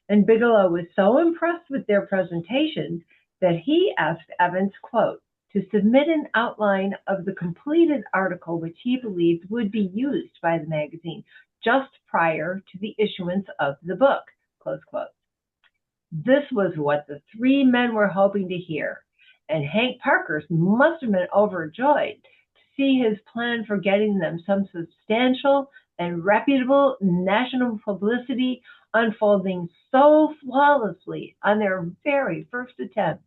and Bigelow was so impressed with their presentation that he asked Evans, quote, to submit an outline of the completed article which he believed would be used by the magazine just prior to the issuance of the book, close quote. This was what the 3 men were hoping to hear, and Hank Parkhurst must have been overjoyed to see his plan for getting them some substantial and reputable national publicity unfolding so flawlessly on their very first attempt.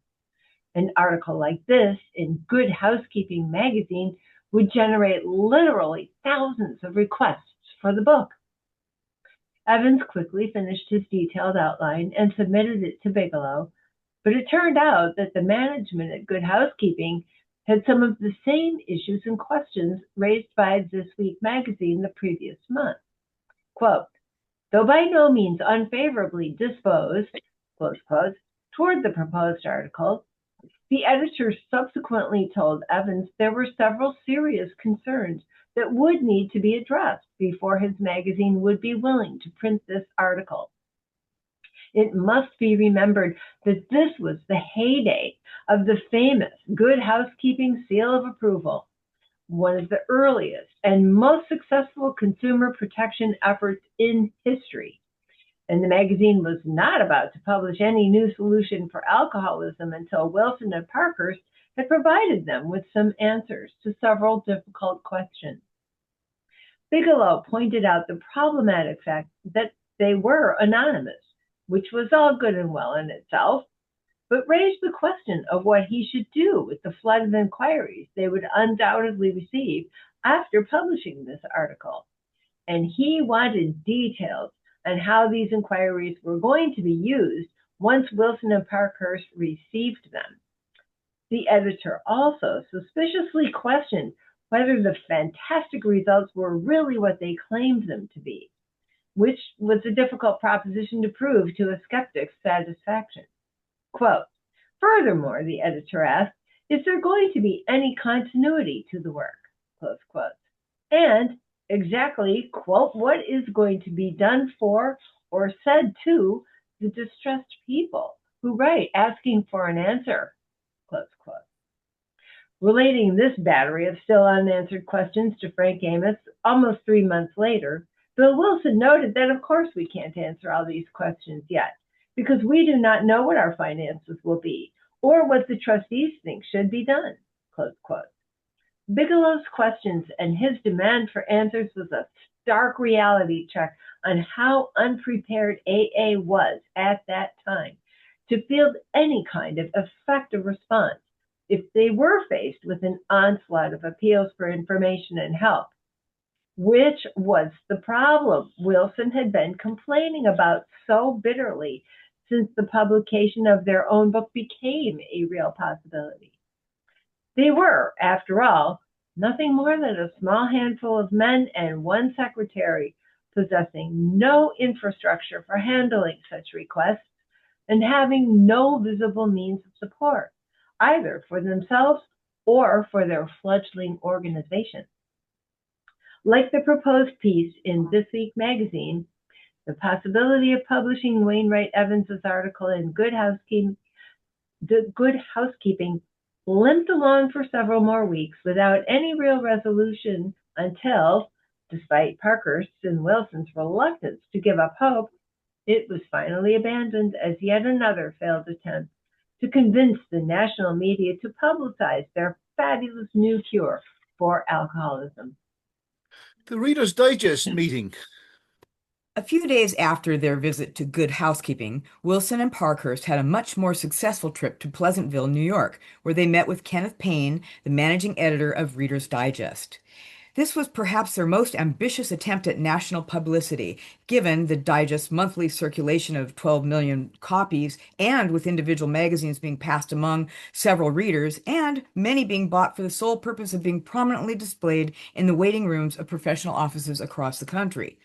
An article like this in Good Housekeeping magazine would generate literally thousands of requests for the book. Evans quickly finished his detailed outline and submitted it to Bigelow, but it turned out that the management at Good Housekeeping had some of the same issues and questions raised by This Week magazine the previous month. Quote, though by no means unfavorably disposed, close quote, toward the proposed article, the editor subsequently told Evans there were several serious concerns that would need to be addressed before his magazine would be willing to print this article. It must be remembered that this was the heyday of the famous Good Housekeeping seal of approval, one of the earliest and most successful consumer protection efforts in history. And the magazine was not about to publish any new solution for alcoholism until Wilson and Parkhurst had provided them with some answers to several difficult questions. Bigelow pointed out the problematic fact that they were anonymous, which was all good and well in itself, but raised the question of what he should do with the flood of inquiries they would undoubtedly receive after publishing this article. And he wanted details on how these inquiries were going to be used once Wilson and Parkhurst received them. The editor also suspiciously questioned whether the fantastic results were really what they claimed them to be, which was a difficult proposition to prove to a skeptic's satisfaction. Quote, Furthermore, the editor asked, is there going to be any continuity to the work? Close quote. And exactly, quote, what is going to be done for or said to the distressed people who write asking for an answer? Close quote. Relating this battery of still unanswered questions to Frank Amos almost 3 months later, Bill Wilson noted that of course we can't answer all these questions yet, because we do not know what our finances will be or what the trustees think should be done, close quote. Bigelow's questions and his demand for answers was a stark reality check on how unprepared AA was at that time to field any kind of effective response if they were faced with an onslaught of appeals for information and help. Which was the problem Wilson had been complaining about so bitterly since the publication of their own book became a real possibility. They were, after all, nothing more than a small handful of men and one secretary possessing no infrastructure for handling such requests and having no visible means of support, either for themselves or for their fledgling organization. Like the proposed piece in This Week magazine, the possibility of publishing Wainwright Evans's article in Good Housekeeping limped along for several more weeks without any real resolution until, despite Parkhurst's and Wilson's reluctance to give up hope, it was finally abandoned as yet another failed attempt to convince the national media to publicize their fabulous new cure for alcoholism. The Reader's Digest meeting. A few days after their visit to Good Housekeeping, Wilson and Parkhurst had a much more successful trip to Pleasantville, New York, where they met with Kenneth Payne, the managing editor of Reader's Digest. This was perhaps their most ambitious attempt at national publicity, given the Digest's monthly circulation of 12 million copies, and with individual magazines being passed among several readers, and many being bought for the sole purpose of being prominently displayed in the waiting rooms of professional offices across the country.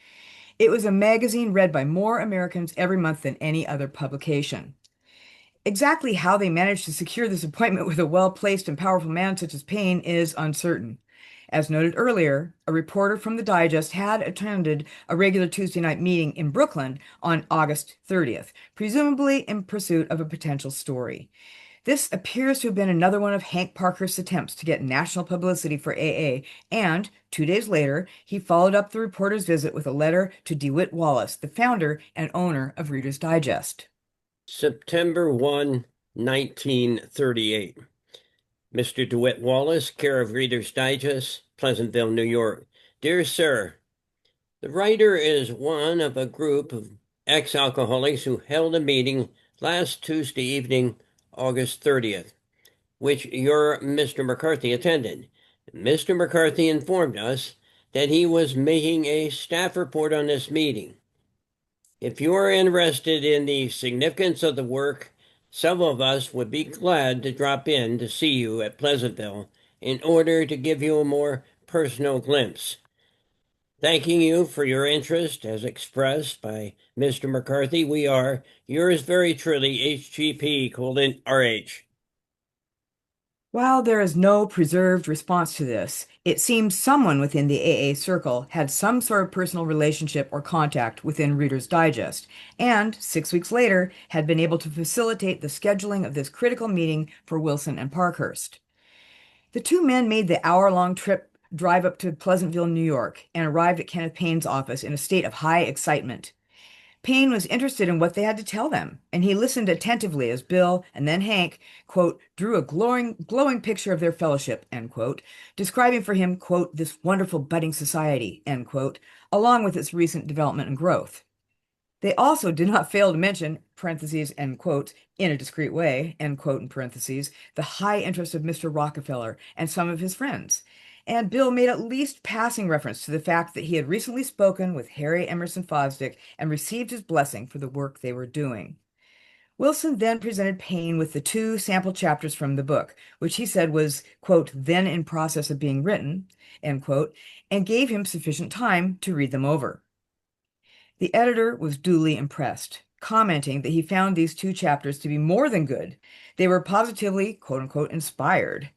It was a magazine read by more Americans every month than any other publication. Exactly how they managed to secure this appointment with a well-placed and powerful man such as Payne is uncertain. As noted earlier, a reporter from the Digest had attended a regular Tuesday night meeting in Brooklyn on August 30th, presumably in pursuit of a potential story. This appears to have been another one of Hank Parkhurst's attempts to get national publicity for AA, and 2 days later, he followed up the reporter's visit with a letter to DeWitt Wallace, the founder and owner of Reader's Digest. September 1, 1938. Mr. DeWitt Wallace, care of Reader's Digest, Pleasantville, New York. Dear Sir, the writer is one of a group of ex-alcoholics who held a meeting last Tuesday evening, August 30th, which your Mr. McCarthy attended. Mr. McCarthy informed us that he was making a staff report on this meeting. If you are interested in the significance of the work, several of us would be glad to drop in to see you at Pleasantville in order to give you a more personal glimpse. Thanking you for your interest as expressed by Mr. McCarthy, we are yours very truly, HGP:RH. While there is no preserved response to this, it seems someone within the AA circle had some sort of personal relationship or contact within Reader's Digest, and 6 weeks later had been able to facilitate the scheduling of this critical meeting for Wilson and Parkhurst. The two men made the hour-long drive up to Pleasantville, New York, and arrived at Kenneth Payne's office in a state of high excitement. Payne was interested in what they had to tell them, and he listened attentively as Bill and then Hank, quote, drew a glowing picture of their fellowship, end quote, describing for him, quote, this wonderful budding society, end quote, along with its recent development and growth. They also did not fail to mention, parentheses, end quote, in a discreet way, end quote, in parentheses, the high interest of Mr. Rockefeller and some of his friends. And Bill made at least passing reference to the fact that he had recently spoken with Harry Emerson Fosdick and received his blessing for the work they were doing. Wilson then presented Payne with the 2 sample chapters from the book, which he said was, quote, then in process of being written, end quote, and gave him sufficient time to read them over. The editor was duly impressed. commenting that he found these 2 chapters to be more than good. They were positively, quote unquote, inspired.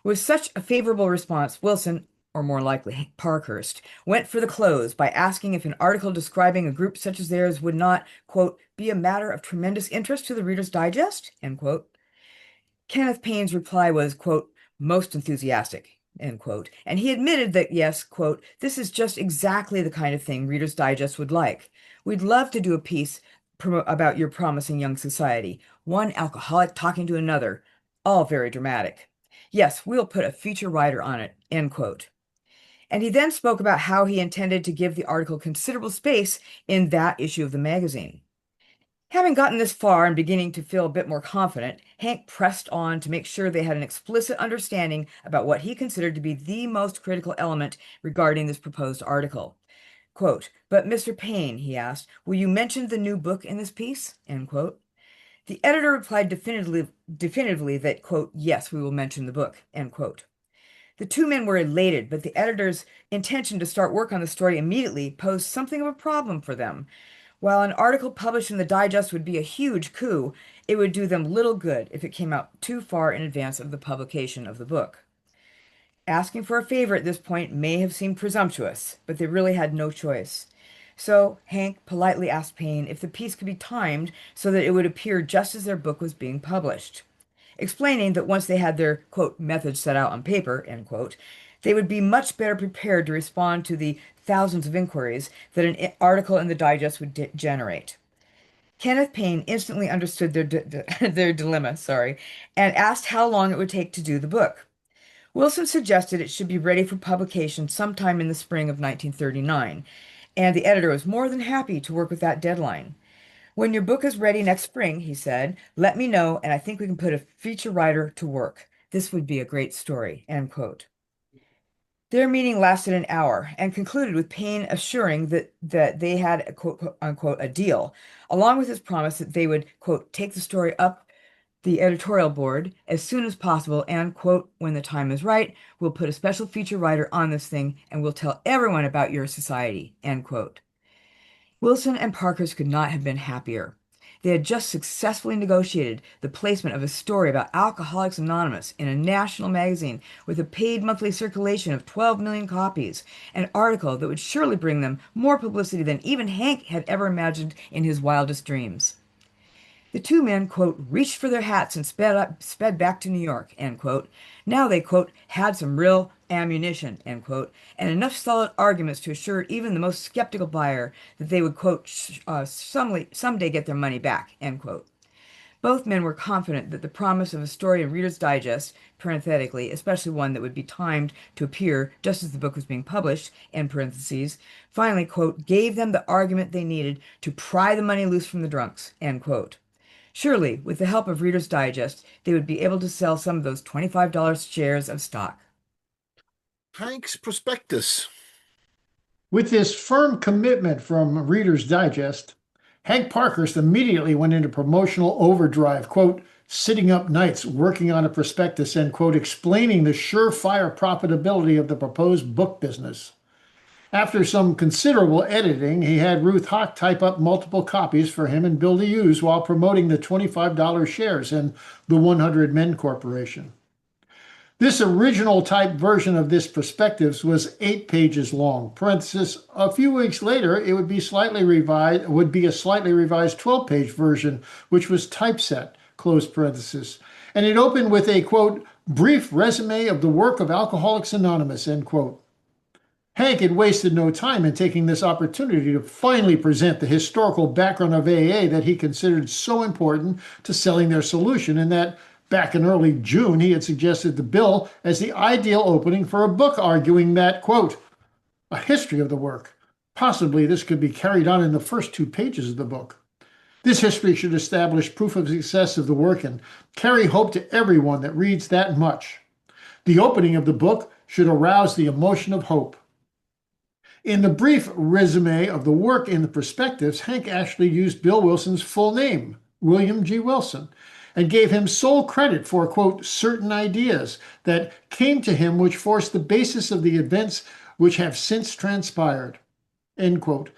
With such a favorable response, Wilson, or more likely Parkhurst, went for the close by asking if an article describing a group such as theirs would not, quote, be a matter of tremendous interest to the Reader's Digest, end quote. Kenneth Payne's reply was, quote, most enthusiastic, end quote. And he admitted that, yes, quote, this is just exactly the kind of thing Reader's Digest would like. We'd love to do a piece about your promising young society, one alcoholic talking to another, all very dramatic. Yes, we'll put a feature writer on it, end quote. And he then spoke about how he intended to give the article considerable space in that issue of the magazine. Having gotten this far and beginning to feel a bit more confident, Hank pressed on to make sure they had an explicit understanding about what he considered to be the most critical element regarding this proposed article. Quote, but Mr. Payne, he asked, will you mention the new book in this piece? End quote. The editor replied definitively that, quote, yes, we will mention the book, end quote. The 2 men were elated, but the editor's intention to start work on the story immediately posed something of a problem for them. While an article published in the Digest would be a huge coup, it would do them little good if it came out too far in advance of the publication of the book. Asking for a favor at this point may have seemed presumptuous, but they really had no choice. So Hank politely asked Payne if the piece could be timed so that it would appear just as their book was being published, explaining that once they had their, quote, methods set out on paper, end quote, they would be much better prepared to respond to the thousands of inquiries that an article in the Digest would generate. Kenneth Payne instantly understood their dilemma, and asked how long it would take to do the book. Wilson suggested it should be ready for publication sometime in the spring of 1939, and the editor was more than happy to work with that deadline. When your book is ready next spring, he said, let me know, and I think we can put a feature writer to work. This would be a great story, end quote. Their meeting lasted an hour and concluded with Payne assuring that they had a quote unquote a deal, along with his promise that they would, quote, take the story up the editorial board as soon as possible and, quote, when the time is right, we'll put a special feature writer on this thing and we'll tell everyone about your society, end quote. Wilson and Parkhurst could not have been happier. They had just successfully negotiated the placement of a story about Alcoholics Anonymous in a national magazine with a paid monthly circulation of 12 million copies, an article that would surely bring them more publicity than even Hank had ever imagined in his wildest dreams. The 2 men, quote, reached for their hats and sped back to New York, end quote. Now they, quote, had some real ammunition, end quote, and enough solid arguments to assure even the most skeptical buyer that they would, quote, someday get their money back, end quote. Both men were confident that the promise of a story in Reader's Digest, parenthetically, especially one that would be timed to appear just as the book was being published, end parentheses, finally, quote, gave them the argument they needed to pry the money loose from the drunks, end quote. Surely, with the help of Reader's Digest, they would be able to sell some of those $25 shares of stock. Hank's prospectus. With this firm commitment from Reader's Digest, Hank Parkhurst immediately went into promotional overdrive, quote, sitting up nights working on a prospectus, end quote, explaining the surefire profitability of the proposed book business. After some considerable editing, he had Ruth Hawk type up multiple copies for him and Bill to use while promoting the $25 shares in the 100 Men Corporation. This original type version of this prospectus was 8 pages long. Parenthesis, a few weeks later, it would be a slightly revised 12-page version, which was typeset, close parenthesis. And it opened with a, quote, brief resume of the work of Alcoholics Anonymous, end quote. Hank had wasted no time in taking this opportunity to finally present the historical background of AA that he considered so important to selling their solution, and that back in early June he had suggested to Bill as the ideal opening for a book, arguing that, quote, a history of the work. Possibly this could be carried on in the first 2 pages of the book. This history should establish proof of success of the work and carry hope to everyone that reads that much. The opening of the book should arouse the emotion of hope. In the brief resume of the work in the prospectus, Hank actually used Bill Wilson's full name, William G. Wilson, and gave him sole credit for, quote, certain ideas that came to him which forced the basis of the events which have since transpired, end quote.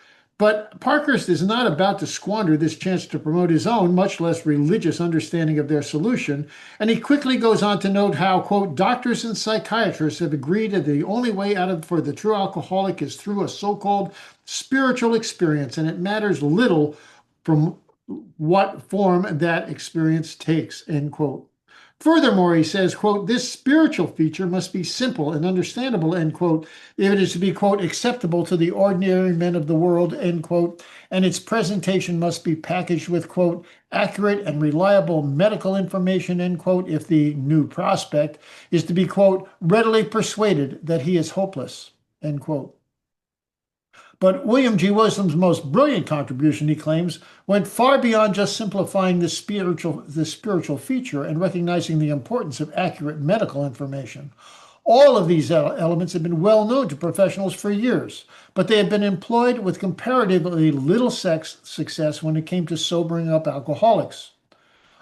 But Parkhurst is not about to squander this chance to promote his own, much less religious understanding of their solution. And he quickly goes on to note how, quote, doctors and psychiatrists have agreed that the only way out for the true alcoholic is through a so-called spiritual experience, and it matters little from what form that experience takes, end quote. Furthermore, he says, quote, this spiritual feature must be simple and understandable, end quote, if it is to be, quote, acceptable to the ordinary men of the world, end quote, and its presentation must be packaged with, quote, accurate and reliable medical information, end quote, if the new prospect is to be, quote, readily persuaded that he is hopeless, end quote. But William G. Wilson's most brilliant contribution, he claims, went far beyond just simplifying the spiritual feature and recognizing the importance of accurate medical information. All of these elements have been well known to professionals for years, but they have been employed with comparatively little success when it came to sobering up alcoholics.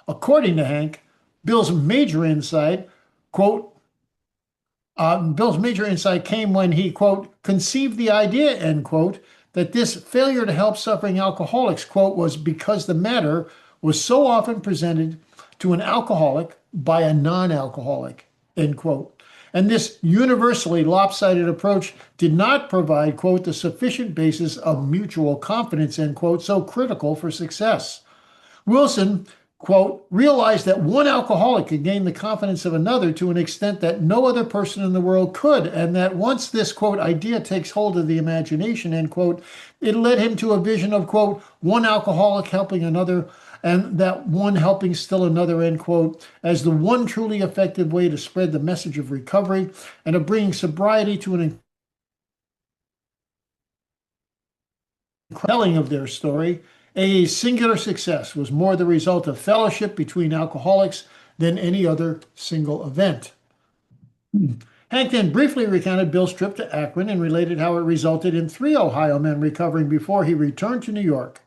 According to Hank, Bill's major insight, quote, Bill's major insight came when he, quote, conceived the idea, end quote, that this failure to help suffering alcoholics, quote, was because the matter was so often presented to an alcoholic by a non-alcoholic, end quote. And this universally lopsided approach did not provide, quote, the sufficient basis of mutual confidence, end quote, so critical for success. Wilson, quote, realized that one alcoholic could gain the confidence of another to an extent that no other person in the world could, and that once this, quote, idea takes hold of the imagination, end quote, it led him to a vision of, quote, one alcoholic helping another, and that one helping still another, end quote, as the one truly effective way to spread the message of recovery and of bringing sobriety to an telling of their story. AA's singular success was more the result of fellowship between alcoholics than any other single event. Hank then briefly recounted Bill's trip to Akron and related how it resulted in 3 Ohio men recovering before he returned to New York.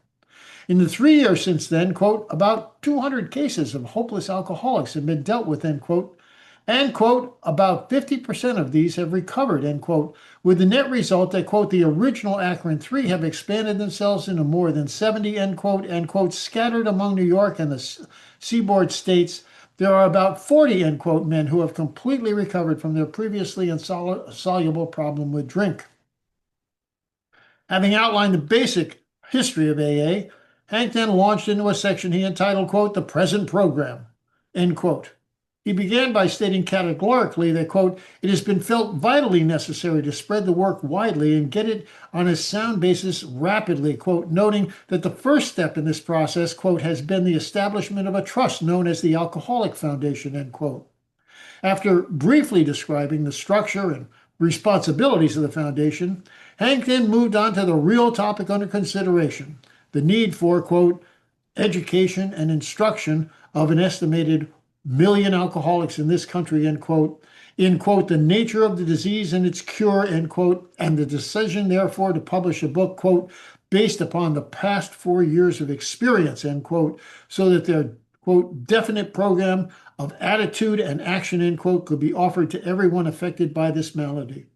In the 3 years since then, quote, about 200 cases of hopeless alcoholics have been dealt with, end quote, and, quote, about 50% of these have recovered, end quote, with the net result that, quote, the original Akron 3 have expanded themselves into more than 70, end quote, scattered among New York and the seaboard states. There are about 40, end quote, men who have completely recovered from their previously insoluble problem with drink. Having outlined the basic history of AA, Hank then launched into a section he entitled, quote, the present program, end quote. He began by stating categorically that, quote, it has been felt vitally necessary to spread the work widely and get it on a sound basis rapidly, quote, noting that the first step in this process, quote, has been the establishment of a trust known as the Alcoholic Foundation, end quote. After briefly describing the structure and responsibilities of the foundation, Hank then moved on to the real topic under consideration, the need for, quote, education and instruction of an estimated million alcoholics in this country, end quote, in, quote, the nature of the disease and its cure, end quote, and the decision, therefore, to publish a book, quote, based upon the past 4 years of experience, end quote, so that their, quote, definite program of attitude and action, end quote, could be offered to everyone affected by this malady.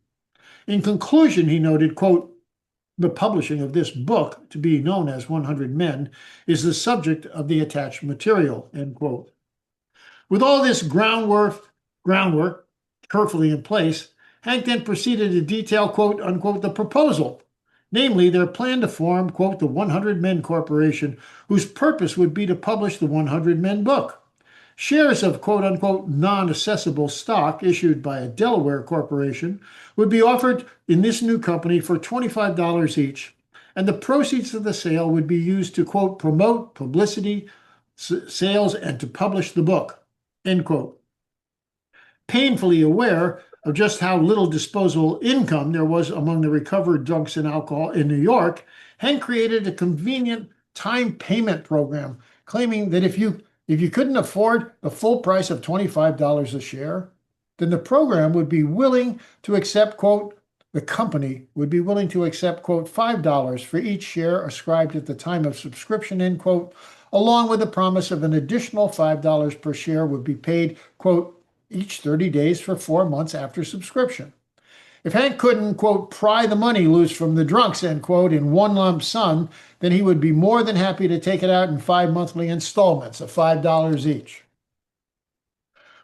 In conclusion, he noted, quote, the publishing of this book, to be known as 100 Men, is the subject of the attached material, end quote. With all this groundwork carefully in place, Hank then proceeded to detail, quote, unquote, the proposal, namely their plan to form, quote, the 100 Men Corporation, whose purpose would be to publish the 100 Men book. Shares of, quote, unquote, non-assessable stock issued by a Delaware corporation would be offered in this new company for $25 each, and the proceeds of the sale would be used to, quote, promote publicity, sales, and to publish the book, end quote. Painfully aware of just how little disposable income there was among the recovered drunks and alcohol in New York, Hank created a convenient time payment program, claiming that if you couldn't afford the full price of $25 a share, then the program would be willing to accept, quote, the company would be willing to accept, quote, $5 for each share ascribed at the time of subscription, end quote, along with the promise of an additional $5 per share would be paid, quote, each 30 days for 4 months after subscription. If Hank couldn't, quote, pry the money loose from the drunks, end quote, in one lump sum, then he would be more than happy to take it out in 5 monthly installments of $5 each.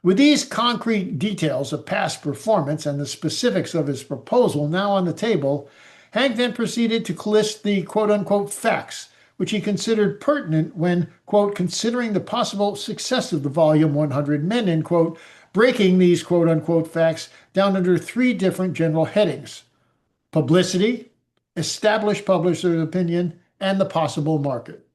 With these concrete details of past performance and the specifics of his proposal now on the table, Hank then proceeded to list the quote-unquote facts, which he considered pertinent when, quote, considering the possible success of the volume 100 Men, end quote, breaking these quote-unquote facts down under 3 different general headings: publicity, established publisher's opinion, and the possible market.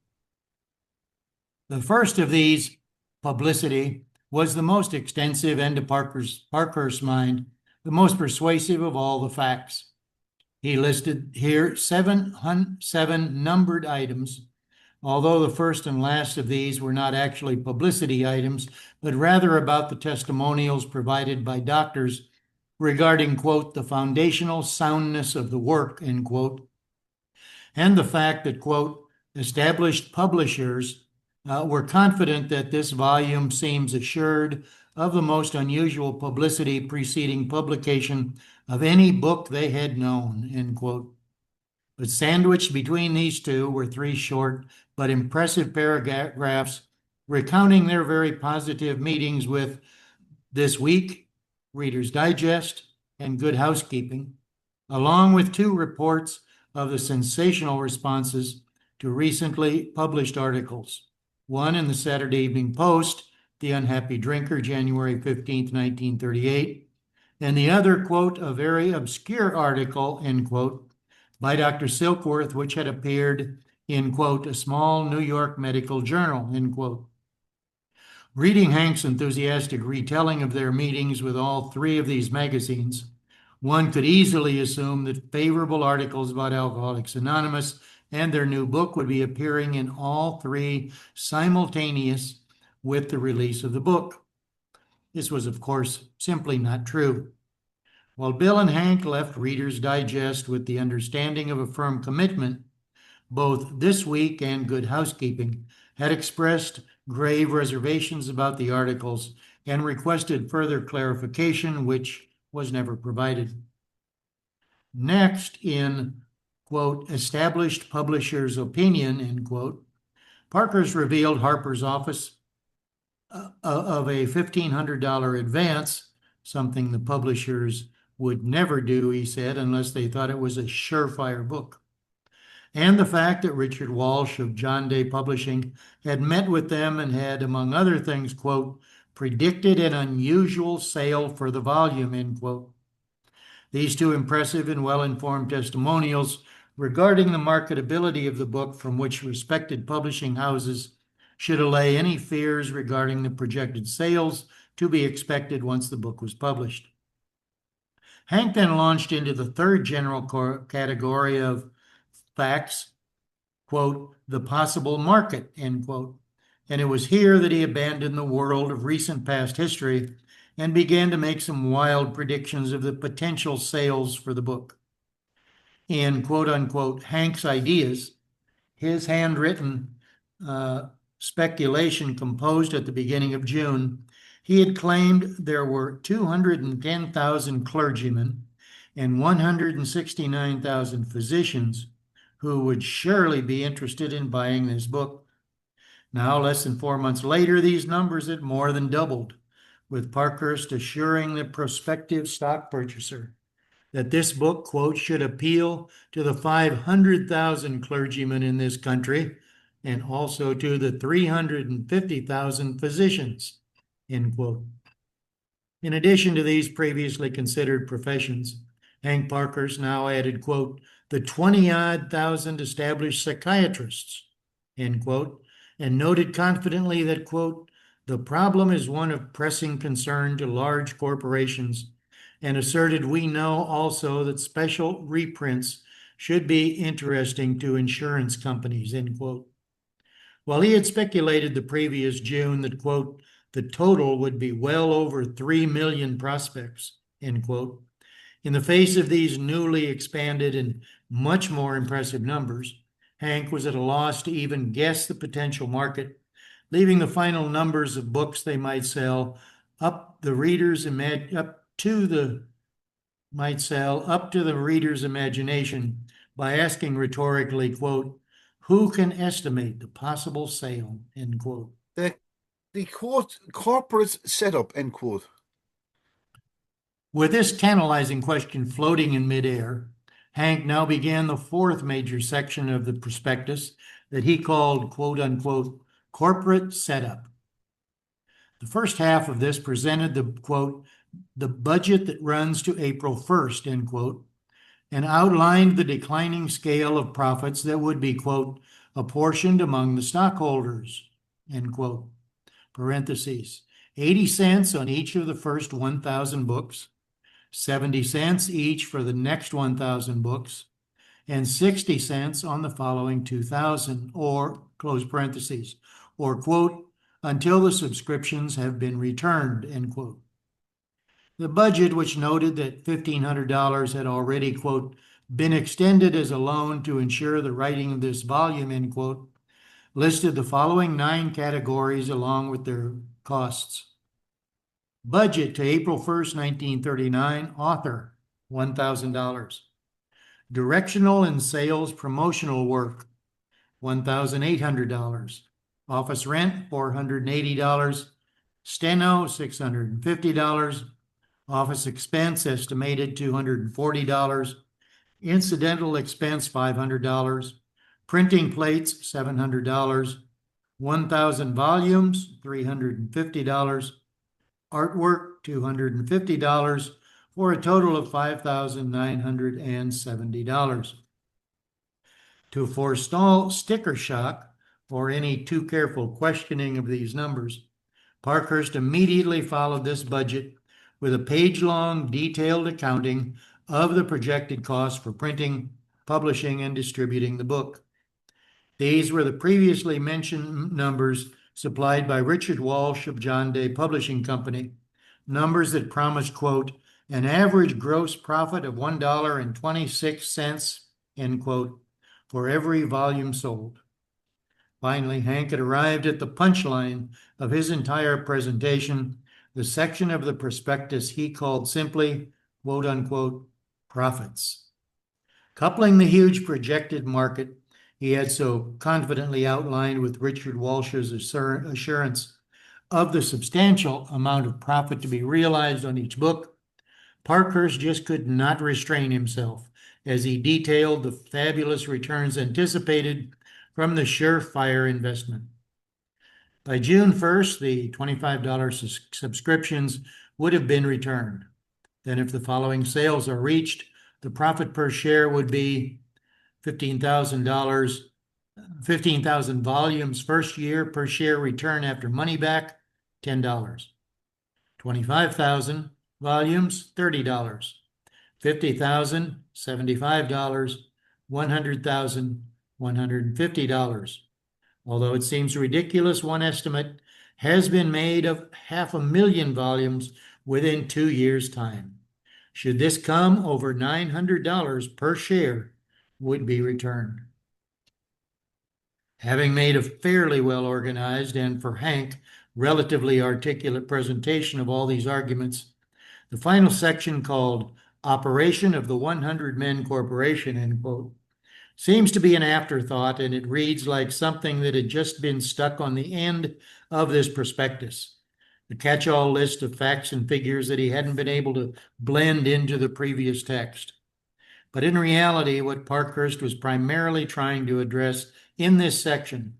The first of these, publicity, was the most extensive and to Parkhurst's mind, the most persuasive of all the facts. He listed here 7 numbered items, although the first and last of these were not actually publicity items, but rather about the testimonials provided by doctors regarding, quote, the foundational soundness of the work, end quote, and the fact that, quote, established publishers were confident that this volume seems assured of the most unusual publicity preceding publication of any book they had known, end quote. But sandwiched between these two were 3 short but impressive paragraphs recounting their very positive meetings with This Week, Reader's Digest, and Good Housekeeping, along with 2 reports of the sensational responses to recently published articles. One in the Saturday Evening Post, The Unhappy Drinker, January 15th, 1938, and the other, quote, a very obscure article, end quote, by Dr. Silkworth, which had appeared in, quote, a small New York medical journal, end quote. Reading Hank's enthusiastic retelling of their meetings with all 3 of these magazines, one could easily assume that favorable articles about Alcoholics Anonymous and their new book would be appearing in all 3 simultaneous with the release of the book. This was, of course, simply not true. While Bill and Hank left Reader's Digest with the understanding of a firm commitment, both This Week and Good Housekeeping had expressed grave reservations about the articles and requested further clarification, which was never provided. Next, in, quote, established publisher's opinion, end quote, Parkhurst revealed Harper's office of a $1,500 advance, something the publishers would never do, he said, unless they thought it was a surefire book. And the fact that Richard Walsh of John Day Publishing had met with them and had, among other things, quote, predicted an unusual sale for the volume, end quote. These 2 impressive and well-informed testimonials regarding the marketability of the book from which respected publishing houses should allay any fears regarding the projected sales to be expected once the book was published. Hank then launched into the 3rd general category of facts, quote, the possible market, end quote. And it was here that he abandoned the world of recent past history and began to make some wild predictions of the potential sales for the book. In, quote unquote, Hank's Ideas, his handwritten speculation composed at the beginning of June, he had claimed there were 210,000 clergymen and 169,000 physicians who would surely be interested in buying this book. Now, less than 4 months later, these numbers had more than doubled, with Parkhurst assuring the prospective stock purchaser that this book, quote, should appeal to the 500,000 clergymen in this country and also to the 350,000 physicians, end quote. In addition to these previously considered professions, Hank Parkhurst now added, quote, the 20-odd thousand established psychiatrists, end quote, and noted confidently that, quote, the problem is one of pressing concern to large corporations, and asserted we know also that special reprints should be interesting to insurance companies, end quote. While he had speculated the previous June that, quote, the total would be well over 3 million prospects, end quote, in the face of these newly expanded and much more impressive numbers, Hank was at a loss to even guess the potential market, leaving the final numbers of books they might sell up to the might sell up to the reader's imagination by asking rhetorically, quote, who can estimate the possible sale, end quote. The quote, corporate setup, end quote. With this tantalizing question floating in midair, Hank now began the fourth major section of the prospectus that he called, quote unquote, corporate setup. The first half of this presented the, quote, the budget that runs to April 1st, end quote, and outlined the declining scale of profits that would be, quote, apportioned among the stockholders, end quote, parentheses, 80 cents on each of the first 1,000 books, 70 cents each for the next 1,000 books, and 60 cents on the following 2,000, or, close parentheses, or, quote, until the subscriptions have been returned, end quote. The budget, which noted that $1,500 had already, quote, been extended as a loan to ensure the writing of this volume, end quote, listed the following 9 categories along with their costs. Budget to April 1st, 1939, author, $1,000. Directional and sales promotional work, $1,800. Office rent, $480. Steno, $650. Office expense estimated $240. Incidental expense, $500. Printing plates, $700. 1,000 volumes, $350. Artwork, $250, for a total of $5,970. To forestall sticker shock or any too careful questioning of these numbers, Parkhurst immediately followed this budget with a page-long detailed accounting of the projected costs for printing, publishing, and distributing the book. These were the previously mentioned numbers supplied by Richard Walsh of John Day Publishing Company, numbers that promised, quote, an average gross profit of $1.26, end quote, for every volume sold. Finally, Hank had arrived at the punchline of his entire presentation, the section of the prospectus he called simply, quote unquote, profits. Coupling the huge projected market he had so confidently outlined with Richard Walsh's assurance of the substantial amount of profit to be realized on each book, Parkhurst just could not restrain himself as he detailed the fabulous returns anticipated from the surefire investment. By June 1st, the $25 subscriptions would have been returned. Then if the following sales are reached, the profit per share would be $15,000, 15,000 volumes first year per share return after money back, $10. 25,000 volumes, $30. 50,000, $75. 100,000, $150. Although it seems ridiculous, one estimate has been made of 500,000 volumes within 2 years' time. Should this come, over $900 per share would be returned. Having made a fairly well-organized and, for Hank, relatively articulate presentation of all these arguments, the final section, called Operation of the 100 Men Corporation, end quote, seems to be an afterthought, and it reads like something that had just been stuck on the end of this prospectus, the catch-all list of facts and figures that he hadn't been able to blend into the previous text. But in reality, what Parkhurst was primarily trying to address in this section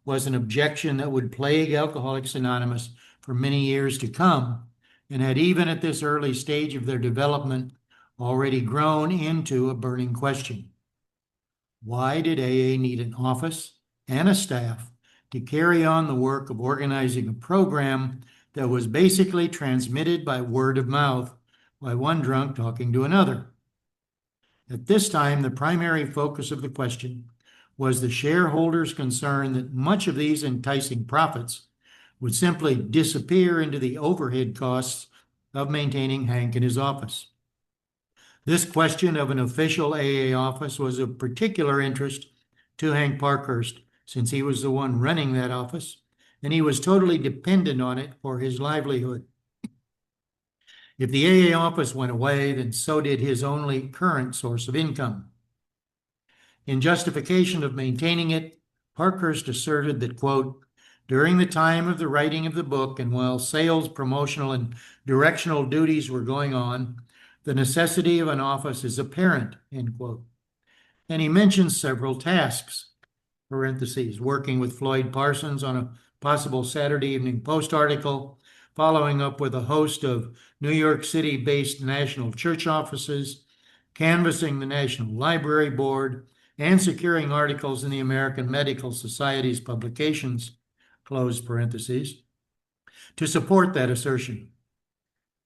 was an objection that would plague Alcoholics Anonymous for many years to come, and had even at this early stage of their development already grown into a burning question. Why did AA need an office and a staff to carry on the work of organizing a program that was basically transmitted by word of mouth by one drunk talking to another? At this time, the primary focus of the question was the shareholders' concern that much of these enticing profits would simply disappear into the overhead costs of maintaining Hank in his office. This question of an official AA office was of particular interest to Hank Parkhurst, since he was the one running that office, and he was totally dependent on it for his livelihood. If the AA office went away, then so did his only current source of income. In justification of maintaining it, Parkhurst asserted that, quote, during the time of the writing of the book and while sales, promotional, and directional duties were going on, the necessity of an office is apparent, end quote. And he mentions several tasks, parentheses, working with Floyd Parsons on a possible Saturday Evening Post article, following up with a host of New York City-based national church offices, canvassing the National Library Board, and securing articles in the American Medical Society's publications, close parentheses, to support that assertion.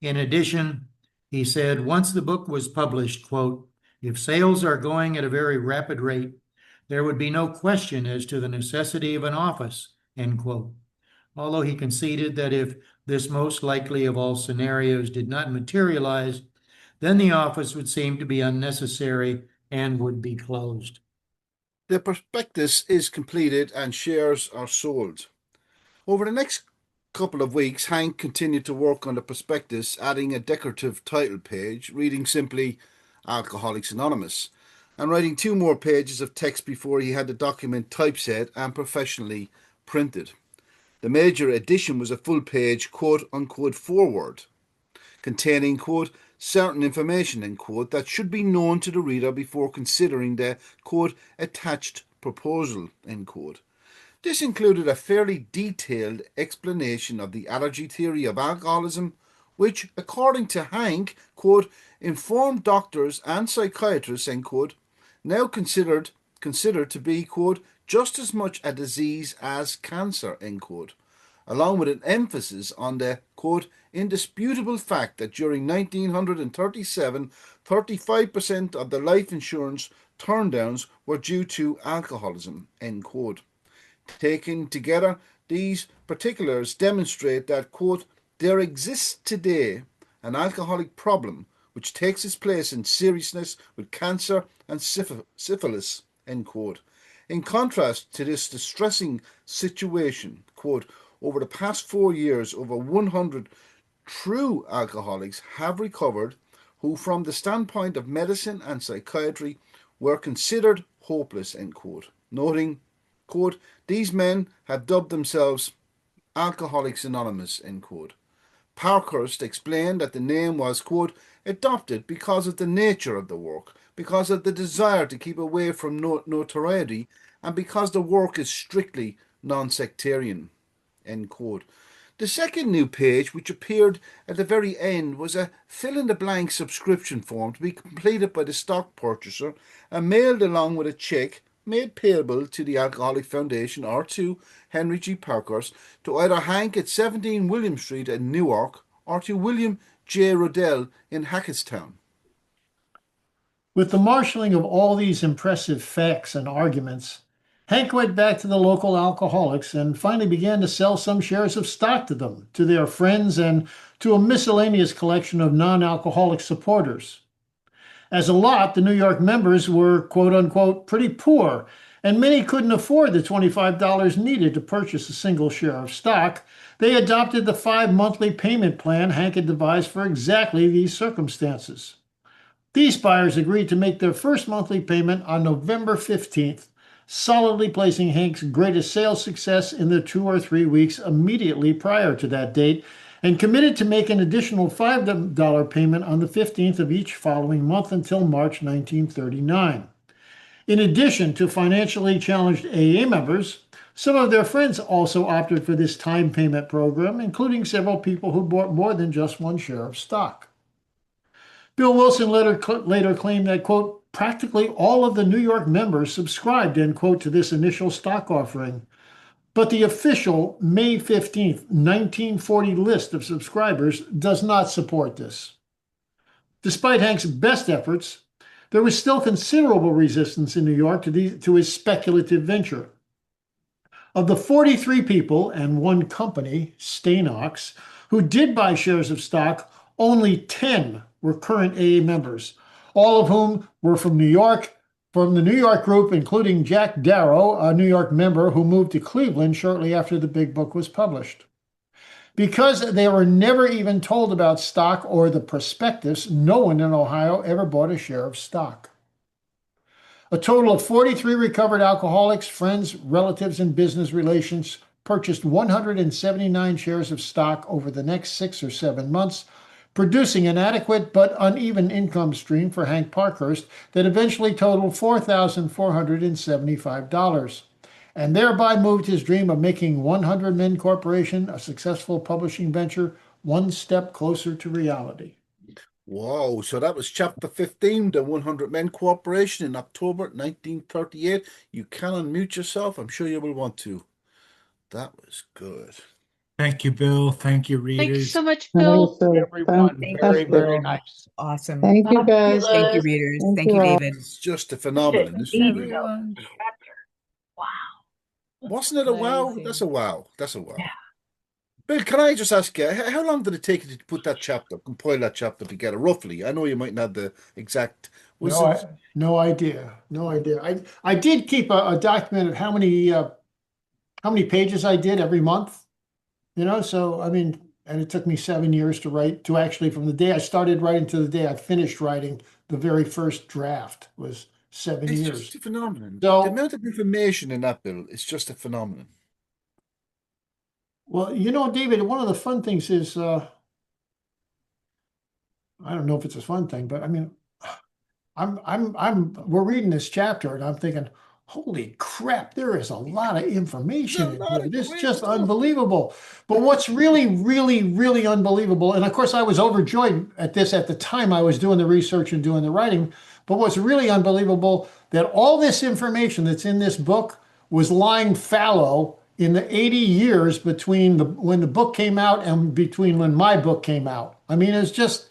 In addition, he said, once the book was published, quote, if sales are going at a very rapid rate, there would be no question as to the necessity of an office, end quote. Although he conceded that if this most likely of all scenarios did not materialize, then the office would seem to be unnecessary and would be closed. The prospectus is completed and shares are sold. Over the next couple of weeks, Hank continued to work on the prospectus, adding a decorative title page, reading simply Alcoholics Anonymous, and writing 2 more pages of text before he had the document typeset and professionally printed. The major addition was a full-page quote-unquote foreword, containing, quote, certain information, end quote, that should be known to the reader before considering the, quote, attached proposal, end quote. This included a fairly detailed explanation of the allergy theory of alcoholism, which, according to Hank, quote, informed doctors and psychiatrists, end quote, now considered to be, quote, just as much a disease as cancer, end quote, along with an emphasis on the, quote, indisputable fact that during 1937, 35% of the life insurance turndowns were due to alcoholism, end quote. Taken together, these particulars demonstrate that, quote, there exists today an alcoholic problem which takes its place in seriousness with cancer and syphilis, end quote. In contrast to this distressing situation, quote, over the past 4 years, over 100 true alcoholics have recovered who, from the standpoint of medicine and psychiatry, were considered hopeless, end quote. Noting, quote, these men have dubbed themselves Alcoholics Anonymous, end quote. Parkhurst explained that the name was, quote, adopted because of the nature of the work, because of the desire to keep away from notoriety, and because the work is strictly non-sectarian, end quote. The second new page, which appeared at the very end, was a fill-in-the-blank subscription form to be completed by the stock purchaser and mailed along with a check made payable to the Alcoholic Foundation or to Henry G. Parkhurst, to either Hank at 17 William Street in Newark or to William J. Rodell in Hackettstown. With the marshaling of all these impressive facts and arguments, Hank went back to the local alcoholics and finally began to sell some shares of stock to them, to their friends, and to a miscellaneous collection of non-alcoholic supporters. As a lot, the New York members were, quote-unquote, pretty poor, and many couldn't afford the $25 needed to purchase a single share of stock. They adopted the 5 monthly payment plan Hank had devised for exactly these circumstances. These buyers agreed to make their first monthly payment on November 15th, solidly placing Hank's greatest sales success in the 2 or 3 weeks immediately prior to that date, and committed to make an additional $5 payment on the 15th of each following month until March 1939. In addition to financially challenged AA members, some of their friends also opted for this time payment program, including several people who bought more than just 1 share of stock. Bill Wilson later claimed that, quote, practically all of the New York members subscribed, end quote, to this initial stock offering. But the official May 15th, 1940 list of subscribers does not support this. Despite Hank's best efforts, there was still considerable resistance in New York to his speculative venture. Of the 43 people and 1 company, Stanox, who did buy shares of stock, only 10 were current AA members, all of whom were from New York, from the New York group, including Jack Darrow, a New York member who moved to Cleveland shortly after the Big Book was published. Because they were never even told about stock or the prospectus, no one in Ohio ever bought a share of stock. A total of 43 recovered alcoholics, friends, relatives, and business relations purchased 179 shares of stock over the next 6 or 7 months, producing an adequate but uneven income stream for Hank Parkhurst that eventually totaled $4,475, and thereby moved his dream of making 100 Men Corporation a successful publishing venture one step closer to reality. Wow, so that was chapter 15, the 100 Men Corporation in October 1938. You can unmute yourself. I'm sure you will want to. That was good. Thank you, Bill. Thank you, Thank you readers. so much, Bill. Everyone, Thank very, you, very Bill. nice. Awesome. Thank you, guys. Thank you, Fabulous. readers. Thank Thank you, you all. David. It's just a phenomenon. This is really, Everyone. Chapter. Wow. wasn't it a wow? Amazing. That's a wow. That's a wow. Yeah. Bill, can I just ask you, how long did it take you to put that chapter, compile that chapter together, roughly? I know you might not have the exact. Was No, it? no idea. No idea. I did keep a document of how many pages I did every month. So I mean, and it took me 7 years to write, to actually from the day I started writing to the day I finished writing the very first draft was 7 It's years. just a phenomenon. So- The amount of information in that, Bill, is just a phenomenon. Well, David, one of the fun things is, I don't know if it's a fun thing, but I mean, we're reading this chapter and I'm thinking, holy crap, there is a lot of information in here. This is just unbelievable. But what's really, really, really unbelievable, and of course I was overjoyed at this at the time I was doing the research and doing the writing, but what's really unbelievable, that all this information that's in this book was lying fallow in the 80 years between when the book came out and between when my book came out. I mean, it's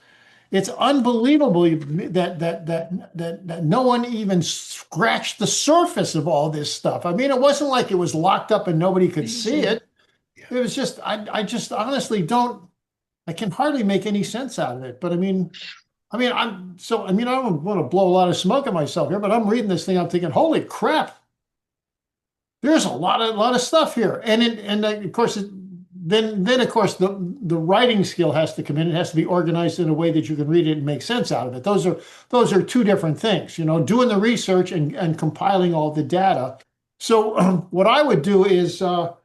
unbelievable that no one even scratched the surface of all this stuff. I mean, it wasn't like it was locked up and nobody could see it. It was just, I just honestly I can hardly make any sense out of it. But I don't want to blow a lot of smoke at myself here, but I'm reading this thing, I'm thinking, holy crap, there's a lot of stuff here. And of course, then of course the writing skill has to come in. It has to be organized in a way that you can read it and make sense out of it. Those are two different things, doing the research and compiling all the data. So what I would do is, I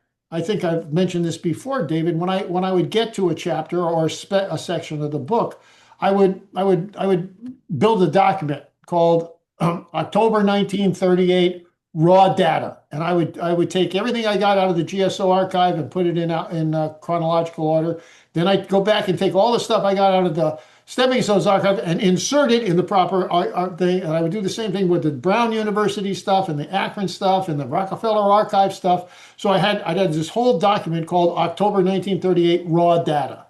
think I've mentioned this before, David, when I would get to a chapter or a section of the book, I would build a document called October 1938 raw data, and I would take everything I got out of the GSO archive and put it in chronological order. Then I'd go back and take all the stuff I got out of the Stepping Stones archive and insert it in the proper thing. And I would do the same thing with the Brown University stuff and the Akron stuff and the Rockefeller archive stuff. So I had this whole document called October 1938 raw data.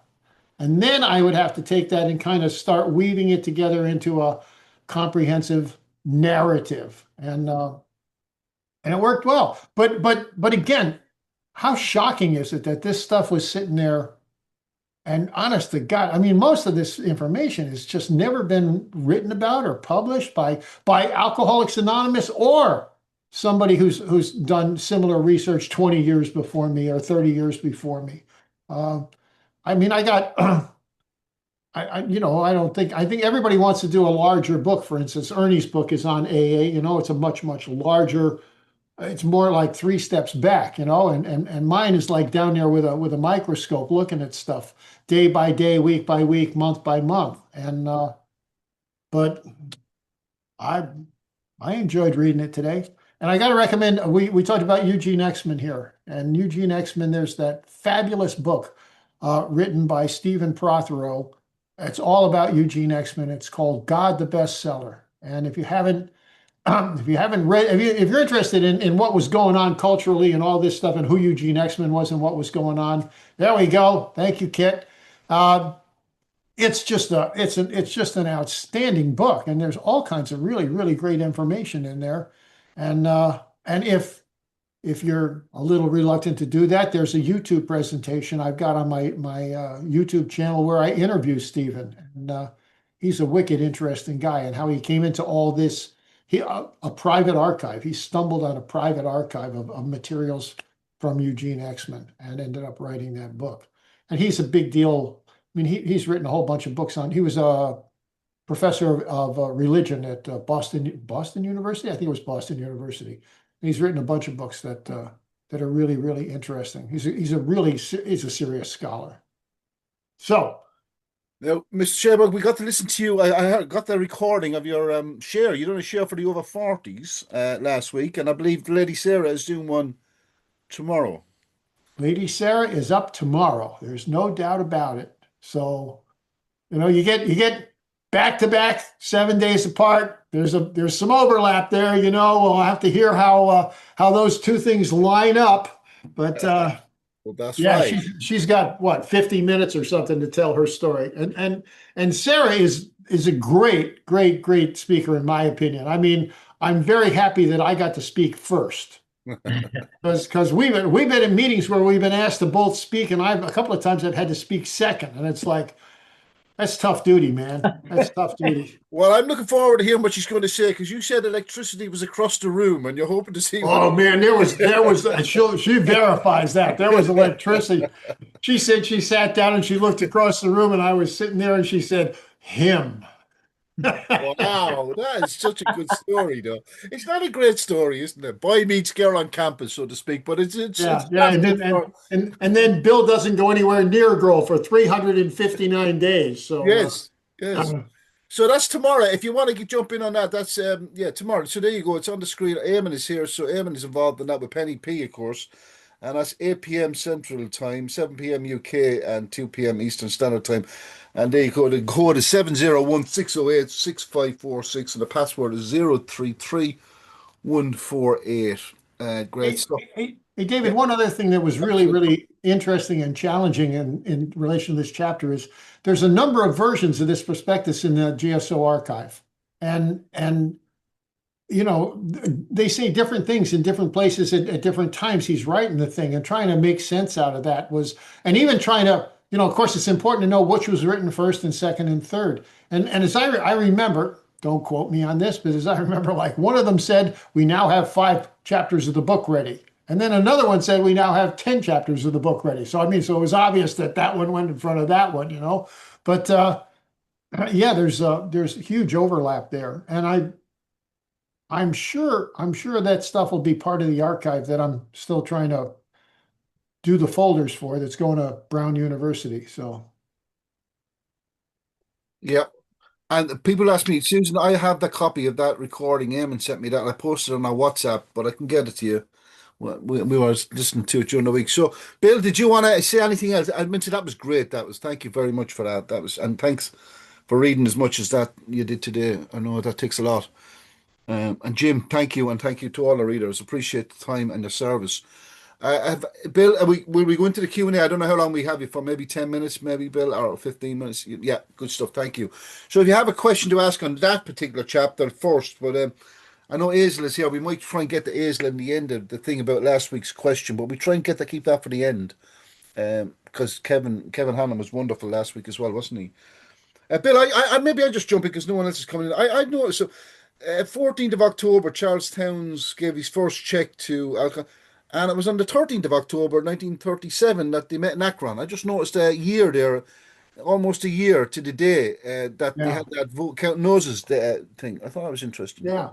And then I would have to take that and kind of start weaving it together into a comprehensive narrative. And it worked well. But again, how shocking is it that this stuff was sitting there? And honest to God, I mean, most of this information has just never been written about or published by Alcoholics Anonymous or somebody who's done similar research 20 years before me or 30 years before me. I mean, I think everybody wants to do a larger book. For instance, Ernie's book is on AA. It's a much, much larger. It's more like 3 steps back, and mine is like down there with a microscope looking at stuff day by day, week by week, month by month. And but I enjoyed reading it today. And I got to recommend, we talked about Eugene Exman here, and Eugene Exman, there's that fabulous book written by Stephen Prothero. It's all about Eugene Exman. It's called God the Bestseller. And if you haven't read, if you're interested in what was going on culturally and all this stuff and who Eugene Exman was and what was going on, there we go. Thank you, Kit. It's just an outstanding book, and there's all kinds of really, really great information in there. And if you're a little reluctant to do that, there's a YouTube presentation I've got on my YouTube channel where I interview Stephen, and he's a wicked interesting guy, and how he came into all this. A private archive. He stumbled on a private archive of materials from Eugene Exman and ended up writing that book. and he's a big deal. I mean, he's written a whole bunch of books on. He was a professor of religion at Boston University. I think it was Boston University. And he's written a bunch of books that that are really, really interesting. He's a serious scholar. So, now, Mr. Sherberg, we got to listen to you. I got the recording of your share. You done a share for the over 40s last week, and I believe Lady Sarah is doing one tomorrow. Lady Sarah is up tomorrow. There's no doubt about it. So, you get back to back 7 days apart. There's some overlap there. We'll have to hear how those two things line up. But well, that's yeah, right. she's got what, 50 minutes or something to tell her story. And Sarah is a great, great, great speaker in my opinion. I mean, I'm very happy that I got to speak first. Because we've been in meetings where we've been asked to both speak, and a couple of times I've had to speak second, and it's like, that's tough duty, man. That's tough duty. Well, I'm looking forward to hearing what she's going to say, because you said electricity was across the room, and you're hoping to see. Oh man, there was. She verifies that there was electricity. She said she sat down and she looked across the room, and I was sitting there, and she said, "Him." Wow, that is such a good story, though. It's not a great story, isn't it? Boy meets girl on campus, so to speak. But it's yeah. And then Bill doesn't go anywhere near a girl for 359 days. So yes. So that's tomorrow. If you want to jump in on that, that's tomorrow. So there you go. It's on the screen. Eamon is here, so Eamon is involved in that with Penny P, of course. And that's 8 p.m. Central Time, 7 p.m. UK, and 2 p.m. Eastern Standard Time. And there you go. The code is 701-608-6546, and the password is 033148. Great stuff. Hey, David, one other thing that was really, really interesting and challenging in relation to this chapter is there's a number of versions of this prospectus in the GSO archive. And they say different things in different places at different times. He's writing the thing and trying to make sense out of that and even trying to, of course, it's important to know which was written first and second and third. And as I remember, don't quote me on this, but as I remember, like one of them said, we now have 5 chapters of the book ready. And then another one said, we now have 10 chapters of the book ready. So, I mean, so it was obvious that one went in front of that one, But yeah, there's huge overlap there. And I'm sure that stuff will be part of the archive that I'm still trying to do the folders for that's going to Brown University. So. Yeah. And people ask me, Susan, I have the copy of that recording. Eamon sent me that, and I posted it on our WhatsApp, but I can get it to you. We were listening to it during the week. So, Bill, did you want to say anything else? I mentioned that was great. Thank you very much for that. And thanks for reading as much as that you did today. I know that takes a lot. And Jim, thank you, and thank you to all the readers. Appreciate the time and the service. Bill, will we go into the Q&A? I don't know how long we have you for, maybe 10 minutes, maybe, Bill, or 15 minutes. Yeah, good stuff. Thank you. So if you have a question to ask on that particular chapter first, but I know Aisle is here. We might try and get to Aisle in the end of the thing about last week's question, but we try and keep that for the end, because Kevin Hannon was wonderful last week as well, wasn't he? Bill, I maybe I just jump in because no one else is coming in. I noticed, so 14th of October, Charles Towns gave his first check to Alcoa, and it was on the 13th of October, 1937, that they met in Akron. I just noticed a year there, almost a year to the day that they had that vote count noses thing. I thought that was interesting. Yeah.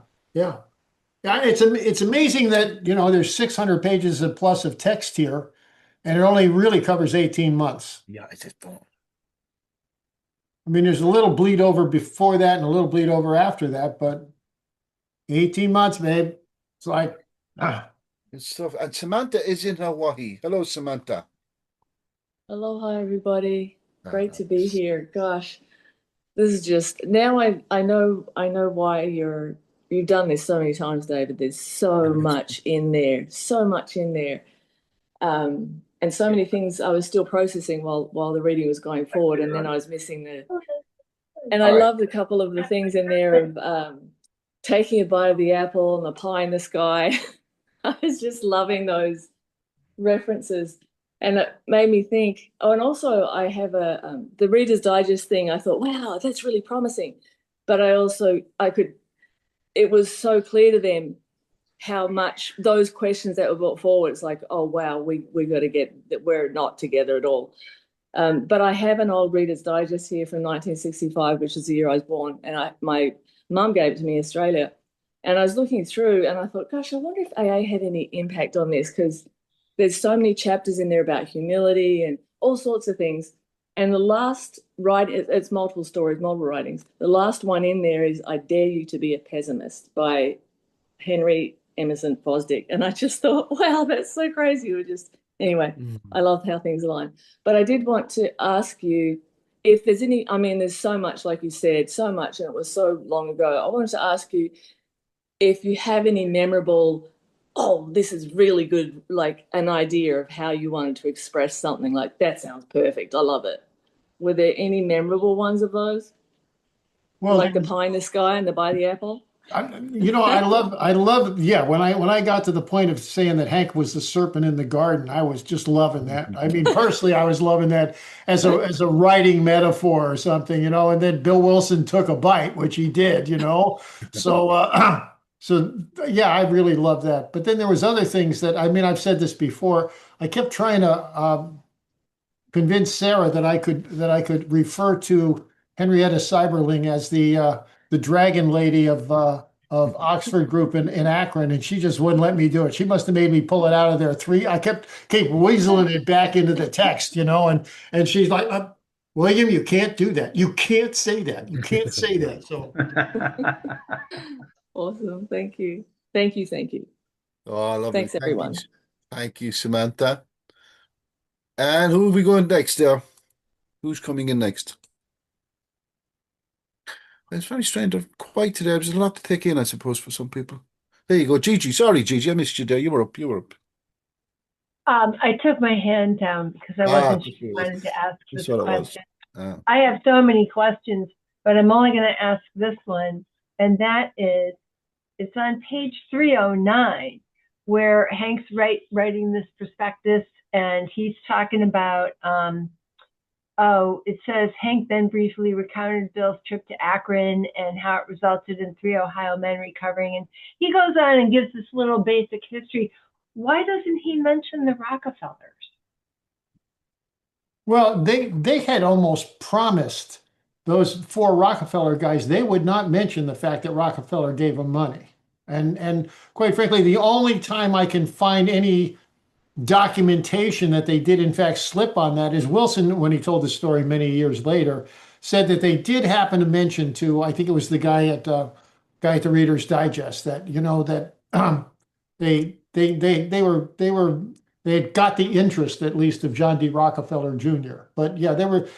It's amazing that there's 600 pages of plus of text here, and it only really covers 18 months. Yeah, I just don't. I mean, there's a little bleed over before that and a little bleed over after that, but 18 months, babe. It's like It's stuff. And Samantha is in Hawaii. Hello, Samantha. Aloha, everybody. Great to be here. Gosh, this is just now. I know why you've done this so many times, David. There's so much in there, and so many things I was still processing while the reading was going forward, and then I was missing the. And I loved a couple of the things in there of taking a bite of the apple and the pie in the sky. I was just loving those references. And it made me think, and also I have the Reader's Digest thing. I thought, wow, that's really promising. But it was so clear to them how much those questions that were brought forward, it's like, oh, wow, we got to get that we're not together at all. But I have an old Reader's Digest here from 1965, which is the year I was born, and my mum gave it to me in Australia. And I was looking through and I thought, gosh, I wonder if AA had any impact on this, because there's so many chapters in there about humility and all sorts of things. And the last it's multiple stories, multiple writings. The last one in there is I Dare You to Be a Pessimist by Henry Emerson Fosdick. And I just thought, wow, that's so crazy. Anyway, I love how things align. But I did want to ask you if there's any, I mean, there's so much, like you said, so much, and it was so long ago. I wanted to ask you if you have any memorable, oh, this is really good, like an idea of how you wanted to express something, like that sounds perfect. I love it. Were there any memorable ones of those? Well, like the pie in the sky and the by the apple? I love, yeah. When I got to the point of saying that Hank was the serpent in the garden, I was just loving that. I mean, personally, I was loving that as a writing metaphor or something, And then Bill Wilson took a bite, which he did, So, so yeah, I really love that. But then there was other things that, I mean, I've said this before. I kept trying to convince Sarah that I could refer to Henrietta Seiberling as the dragon lady of Oxford Group in Akron, and she just wouldn't let me do it. She must have made me pull it out of there. I kept weaseling it back into the text, and she's like, William, you can't do that. You can't say that. You can't say that. So awesome. Thank you. Thank you. Thank you. Oh, I love it. Thanks, everyone. Thank you, Samantha. And who are we going next there? Who's coming in next? It's very strange. Quiet today. There's a lot to take in, I suppose, for some people. There you go, Gigi. Sorry, Gigi, I missed you there. You were up. I took my hand down because I wasn't sure if you wanted to ask this question. I have so many questions, but I'm only going to ask this one, and that is, it's on page 309, where Hank's writing this prospectus, and he's talking about, it says Hank then briefly recounted Bill's trip to Akron and how it resulted in 3 Ohio men recovering. And he goes on and gives this little basic history. Why doesn't he mention the Rockefellers? Well, they had almost promised those 4 Rockefeller guys they would not mention the fact that Rockefeller gave them money. And quite frankly, the only time I can find any documentation that they did in fact slip on that is Wilson, when he told the story many years later, said that they did happen to mention to, I think it was the guy at the Reader's Digest, that they had got the interest at least of John D. Rockefeller Jr. But yeah, they were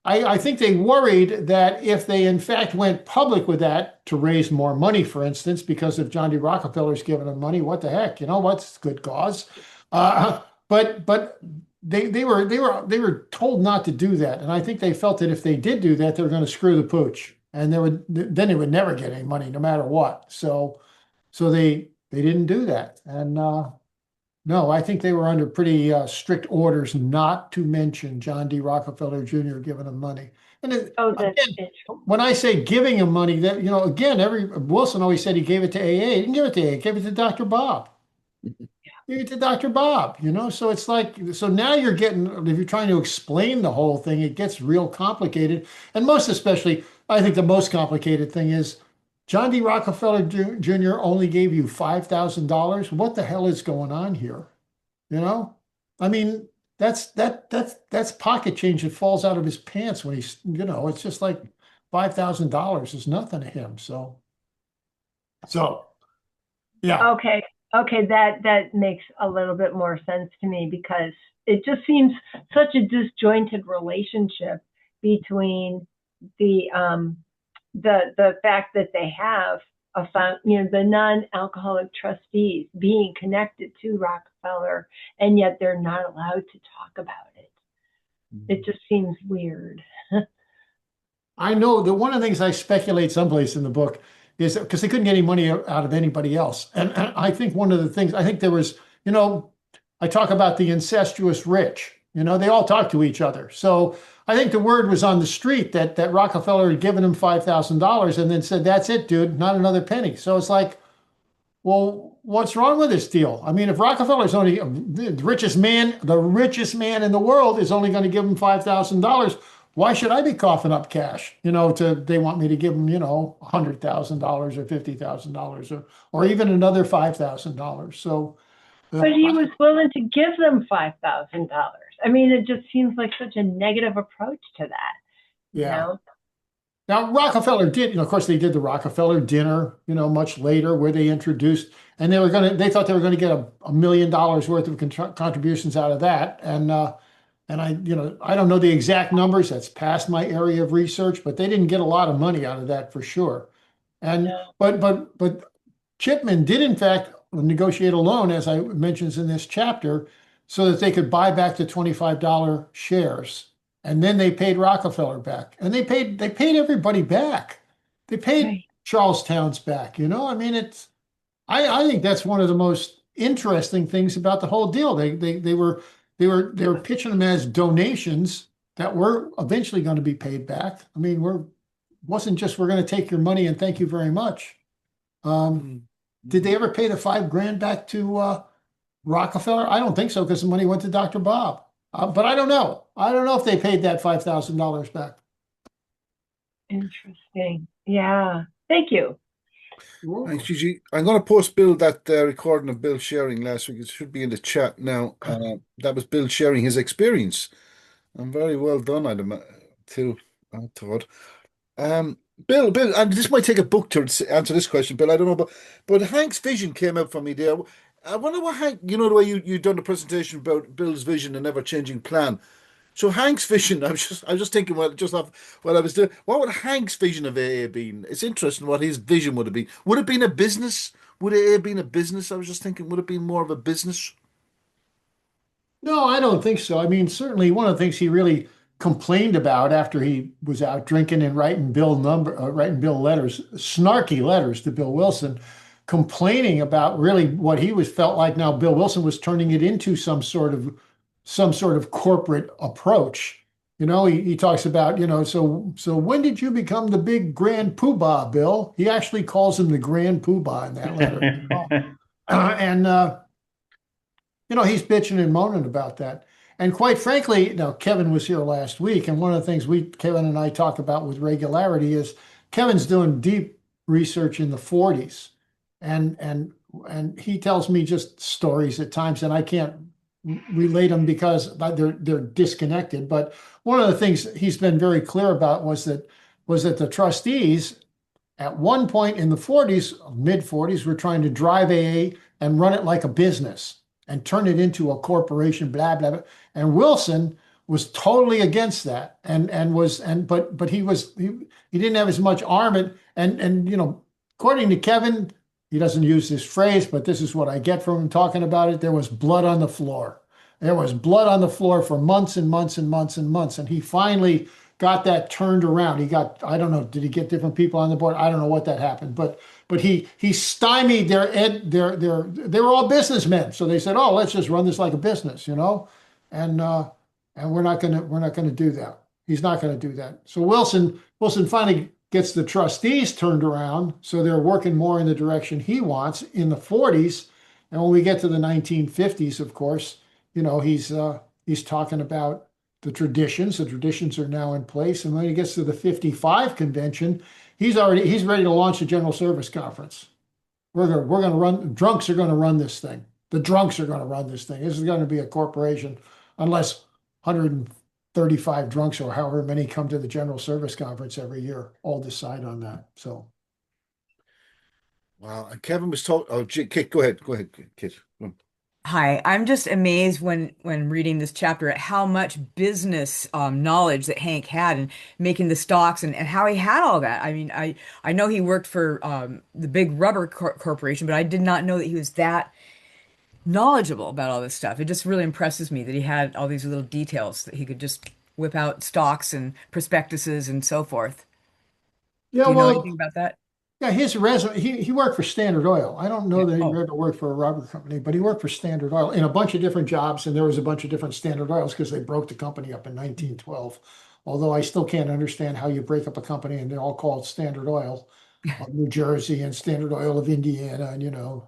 I think they worried that if they in fact went public with that to raise more money, for instance, because if John D. Rockefeller's giving them money, what the heck, what's good cause? But they were told not to do that, and I think they felt that if they did do that, they were going to screw the pooch, and then they would never get any money, no matter what. So they didn't do that, and no, I think they were under pretty strict orders not to mention John D. Rockefeller Jr. giving them money. And again, when I say giving him money, that again, Wilson always said he gave it to AA. He didn't give it to AA. He gave it to Dr. Bob. Gave it to Dr. Bob. So it's like, so now you're getting, if you're trying to explain the whole thing, it gets real complicated. And most especially, I think the most complicated thing is John D. Rockefeller Jr. only gave you $5,000. What the hell is going on here? I mean, that's pocket change that falls out of his pants when he's, it's just like $5,000 is nothing to him. So yeah. Okay, that makes a little bit more sense to me, because it just seems such a disjointed relationship between the fact that they have the non-alcoholic trustees being connected to Rockefeller, and yet they're not allowed to talk about it. It just seems weird. I know that one of the things I speculate someplace in the book is because they couldn't get any money out of anybody else. And I think one of the things, I think there was, I talk about the incestuous rich, they all talk to each other. So I think the word was on the street that Rockefeller had given him $5,000 and then said, that's it, dude, not another penny. So it's like, Well, what's wrong with this deal? I mean, if Rockefeller's only the richest man in the world is only going to give him $5,000, why should I be coughing up cash? They want me to give them, $100,000 or $50,000 or even another $5,000. So, But he was willing to give them $5,000. I mean, it just seems like such a negative approach to that. yeah. Now, Rockefeller did, of course, they did the Rockefeller dinner, much later where they introduced, and they thought they were going to get $1 million worth of contributions out of that. And I don't know the exact numbers. That's past my area of research, but they didn't get a lot of money out of that for sure. And but Chipman did in fact negotiate a loan, as I mentions in this chapter, so that they could buy back the $25 shares. And then they paid Rockefeller back, and they paid everybody back. They paid Charlestown's back. I mean, I think that's one of the most interesting things about the whole deal. They were pitching them as donations that were eventually going to be paid back. I mean, wasn't just we're going to take your money and thank you very much. Did they ever pay the $5,000 back to Rockefeller? I don't think so, because the money went to Dr. Bob. But I don't know. I don't know if they paid that $5,000 back. Interesting. Yeah. Thank you. Thanks, Gigi. I'm going to post Bill that recording of Bill sharing last week. It should be in the chat now. That was Bill sharing his experience. And very well done, too, I thought. Bill, and this might take a book to answer this question, Bill. I don't know, but Hank's vision came out for me there. I wonder what Hank, the way you done the presentation about Bill's vision and ever-changing plan. So Hank's vision, I was just thinking while I was doing, what would Hank's vision of AA been? It's interesting what his vision would have been. Would it have been a business? Would AA have been a business? I was just thinking, would it be more of a business? No, I don't think so. I mean, certainly one of the things he really complained about after he was out drinking and writing Bill letters, snarky letters to Bill Wilson, complaining about really what he felt like now Bill Wilson was turning it into some sort of corporate approach. He talks about, so when did you become the big grand poobah, Bill? He actually calls him the grand poobah in that letter. He's bitching and moaning about that. And quite frankly, Kevin was here last week, and one of the things Kevin and I talk about with regularity is Kevin's doing deep research in the 40s. And he tells me just stories at times, and I can't relate them because they're disconnected. But one of the things he's been very clear about was that the trustees at one point in the 40s, mid 40s, were trying to drive AA and run it like a business and turn it into a corporation, blah blah blah. And Wilson was totally against that, but he didn't have as much arm, and according to Kevin, he doesn't use this phrase, but this is what I get from him talking about it. There was blood on the floor. There was blood on the floor for months and months and months and months. And he finally got that turned around. I don't know, did he get different people on the board? I don't know what that happened, but he stymied they were all businessmen. So they said, oh, let's just run this like a business, and we're not gonna do that. He's not gonna do that. So Wilson finally gets the trustees turned around, so they're working more in the direction he wants in the 40s. And when we get to the 1950s, of course, he's talking about the traditions. The traditions are now in place. And when he gets to the 55 convention, he's ready to launch a general service conference. We're going to run, drunks are going to run this thing. The drunks are going to run this thing. This is going to be a corporation, unless 135 drunks or however many come to the general service conference every year all decide on that. So, wow. And Kevin was talking. Oh, Kit, go ahead, Kit. Hi, I'm just amazed when reading this chapter at how much business knowledge that Hank had in making the stocks and how he had all that. I mean, I know he worked for the big rubber corporation, but I did not know that he was that knowledgeable about all this stuff. It just really impresses me that he had all these little details that he could just whip out stocks and prospectuses and so forth. Yeah, Do you know anything about that? Yeah, his resume, he worked for Standard Oil. I don't know that he ever worked for a rubber company, but he worked for Standard Oil in a bunch of different jobs, and there was a bunch of different Standard Oils because they broke the company up in 1912. Although I still can't understand how you break up a company and they're all called Standard Oil. of New Jersey and Standard Oil of Indiana and,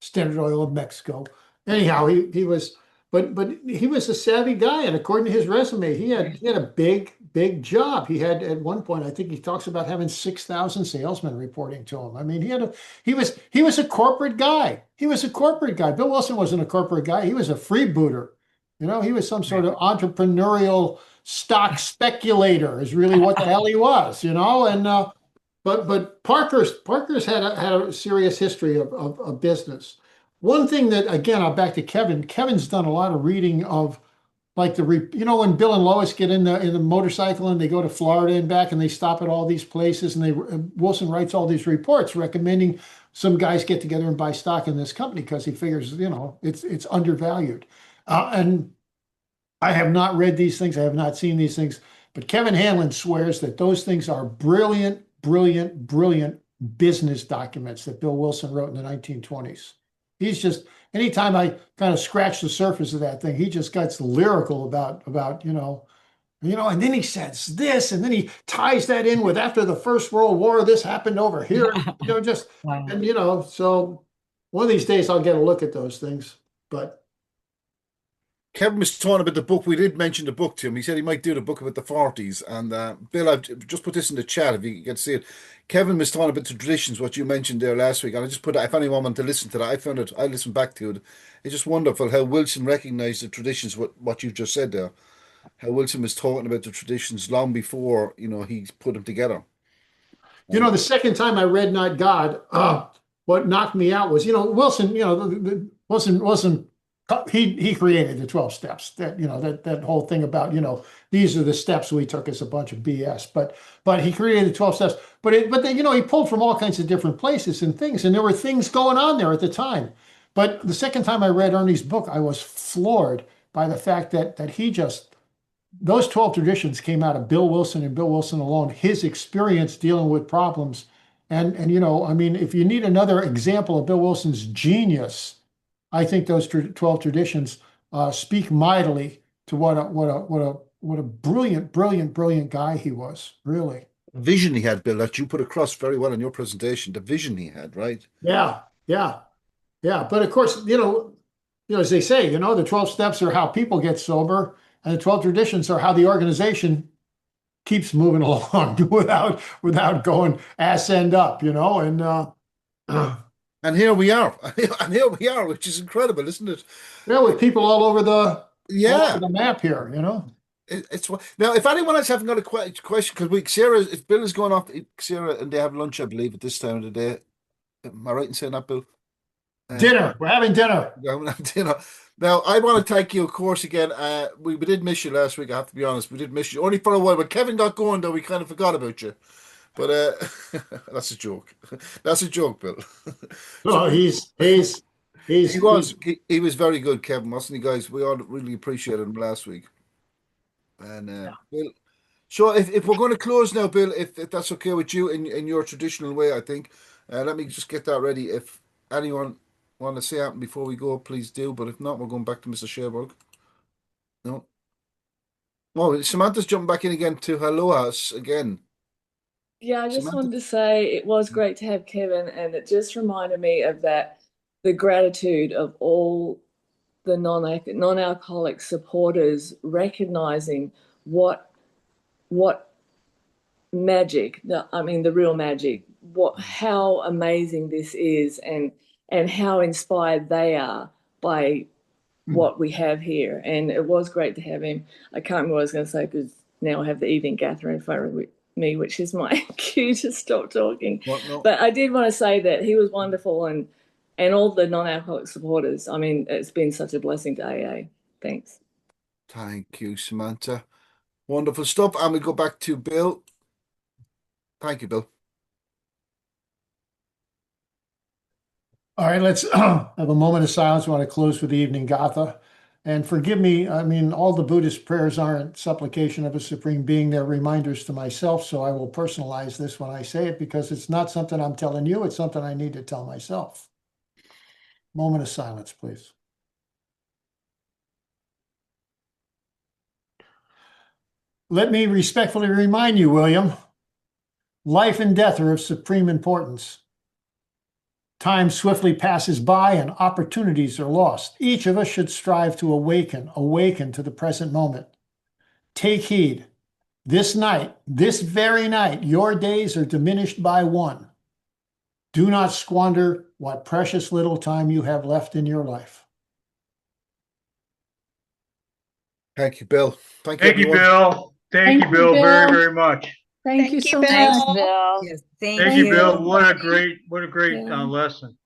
Standard Oil of Mexico. Anyhow, he was, but he was a savvy guy. And according to his resume, he had a big job. He had, at one point, I think he talks about having 6,000 salesmen reporting to him. I mean, he was a corporate guy. He was a corporate guy. Bill Wilson wasn't a corporate guy. He was a freebooter. He was some sort of entrepreneurial stock speculator is really what the hell he was, and but Parker's had a serious history of business. One thing that, again, I'm back to Kevin. Kevin's done a lot of reading of, like, when Bill and Lois get in the motorcycle and they go to Florida and back and they stop at all these places, and Wilson writes all these reports recommending some guys get together and buy stock in this company because he figures it's undervalued. And I have not read these things. I have not seen these things. But Kevin Hanlon swears that those things are brilliant business documents that Bill Wilson wrote in the 1920s. He's just, anytime I kind of scratch the surface of that thing, he just gets lyrical about and then he says this, and then he ties that in with, after the First World War, this happened over here. Wow. And so one of these days I'll get a look at those things. But Kevin was talking about the book. We did mention the book to him. He said he might do the book about the 40s. And Bill, I've just put this in the chat if you can see it. Kevin was talking about the traditions, what you mentioned there last week. And I just put it, if anyone wanted to listen to that, I listened back to it. It's just wonderful how Wilson recognized the traditions, what you just said there. How Wilson was talking about the traditions long before, he put them together. The second time I read Not God, what knocked me out was, Wilson, Wilson he created the 12 steps. That whole thing about, these are the steps we took is a bunch of BS. But he created the 12 steps. But then, he pulled from all kinds of different places and things, and there were things going on there at the time. But the second time I read Ernie's book, I was floored by the fact that those 12 traditions came out of Bill Wilson and Bill Wilson alone, his experience dealing with problems. And if you need another example of Bill Wilson's genius, I think those 12 traditions speak mightily to what a brilliant guy he was, really. The vision he had, Bill, that you put across very well in your presentation, the vision he had, right? Yeah. But of course, as they say, the 12 steps are how people get sober, and the 12 traditions are how the organization keeps moving along without going ass end up, And here we are, which is incredible, isn't it? Yeah, with people all over the map here, It's now. If anyone else haven't got a question, because Sarah, if Bill is going off, Sarah and they have lunch, I believe, at this time of the day. Am I right in saying that, Bill? Dinner. We're having dinner. Dinner. Now, I want to thank you, of course, again. We did miss you last week. I have to be honest. We did miss you only for a while. But Kevin got going, though. We kind of forgot about you. But that's a joke. That's a joke, Bill. No, he was very good, Kevin, wasn't he, guys? We all really appreciated him last week. And Bill, so if we're going to close now, Bill, if that's okay with you in your traditional way, I think. Let me just get that ready. If anyone want to say something before we go, please do. But if not, we're going back to Mr. Sherberg. No. Oh, Samantha's jumping back in again to hello us again. Yeah, I just wanted to say it was great to have Kevin, and it just reminded me of the gratitude of all the non-alcoholic supporters recognizing what magic, the real magic, how amazing this is, and how inspired they are by what we have here. And it was great to have him. I can't remember what I was going to say because now I have the evening gathering in front of me, which is my cue to stop talking. No. But I did want to say that he was wonderful, and all the non-alcoholic supporters. It's been such a blessing to AA. Thanks. Thank you, Samantha. Wonderful stuff. And we go back to Bill. Thank you, Bill. All right, let's have a moment of silence. We want to close with the evening gatha. And forgive me, all the Buddhist prayers aren't supplication of a supreme being. They're reminders to myself, so I will personalize this when I say it because it's not something I'm telling you. It's something I need to tell myself. Moment of silence, please. Let me respectfully remind you, William, Life and death are of supreme importance. Time swiftly passes by and opportunities are lost. Each of us should strive to awaken to the present moment. Take heed. This night, this very night, your days are diminished by one. Do not squander what precious little time you have left in your life. Thank you, Bill. Thank you, Thank you, everyone. Bill. Thank you, Bill, very, very much. Thank you so Thanks, much. Bill. Yes, thank Thank you, you. Bill. What a great Yeah. lesson.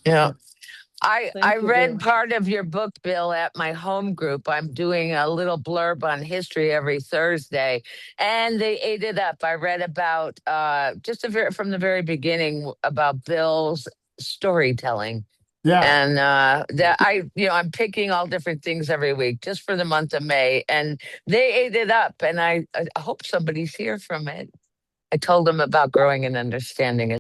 Yeah. I Thank you, read Bill. part of your book, Bill, at my home group. I'm doing a little blurb on history every Thursday, and they ate it up. I read about just from the very beginning about Bill's storytelling. Yeah. And that I'm picking all different things every week just for the month of May, and they ate it up. And I hope somebody's here from it. I told them about growing and understanding it.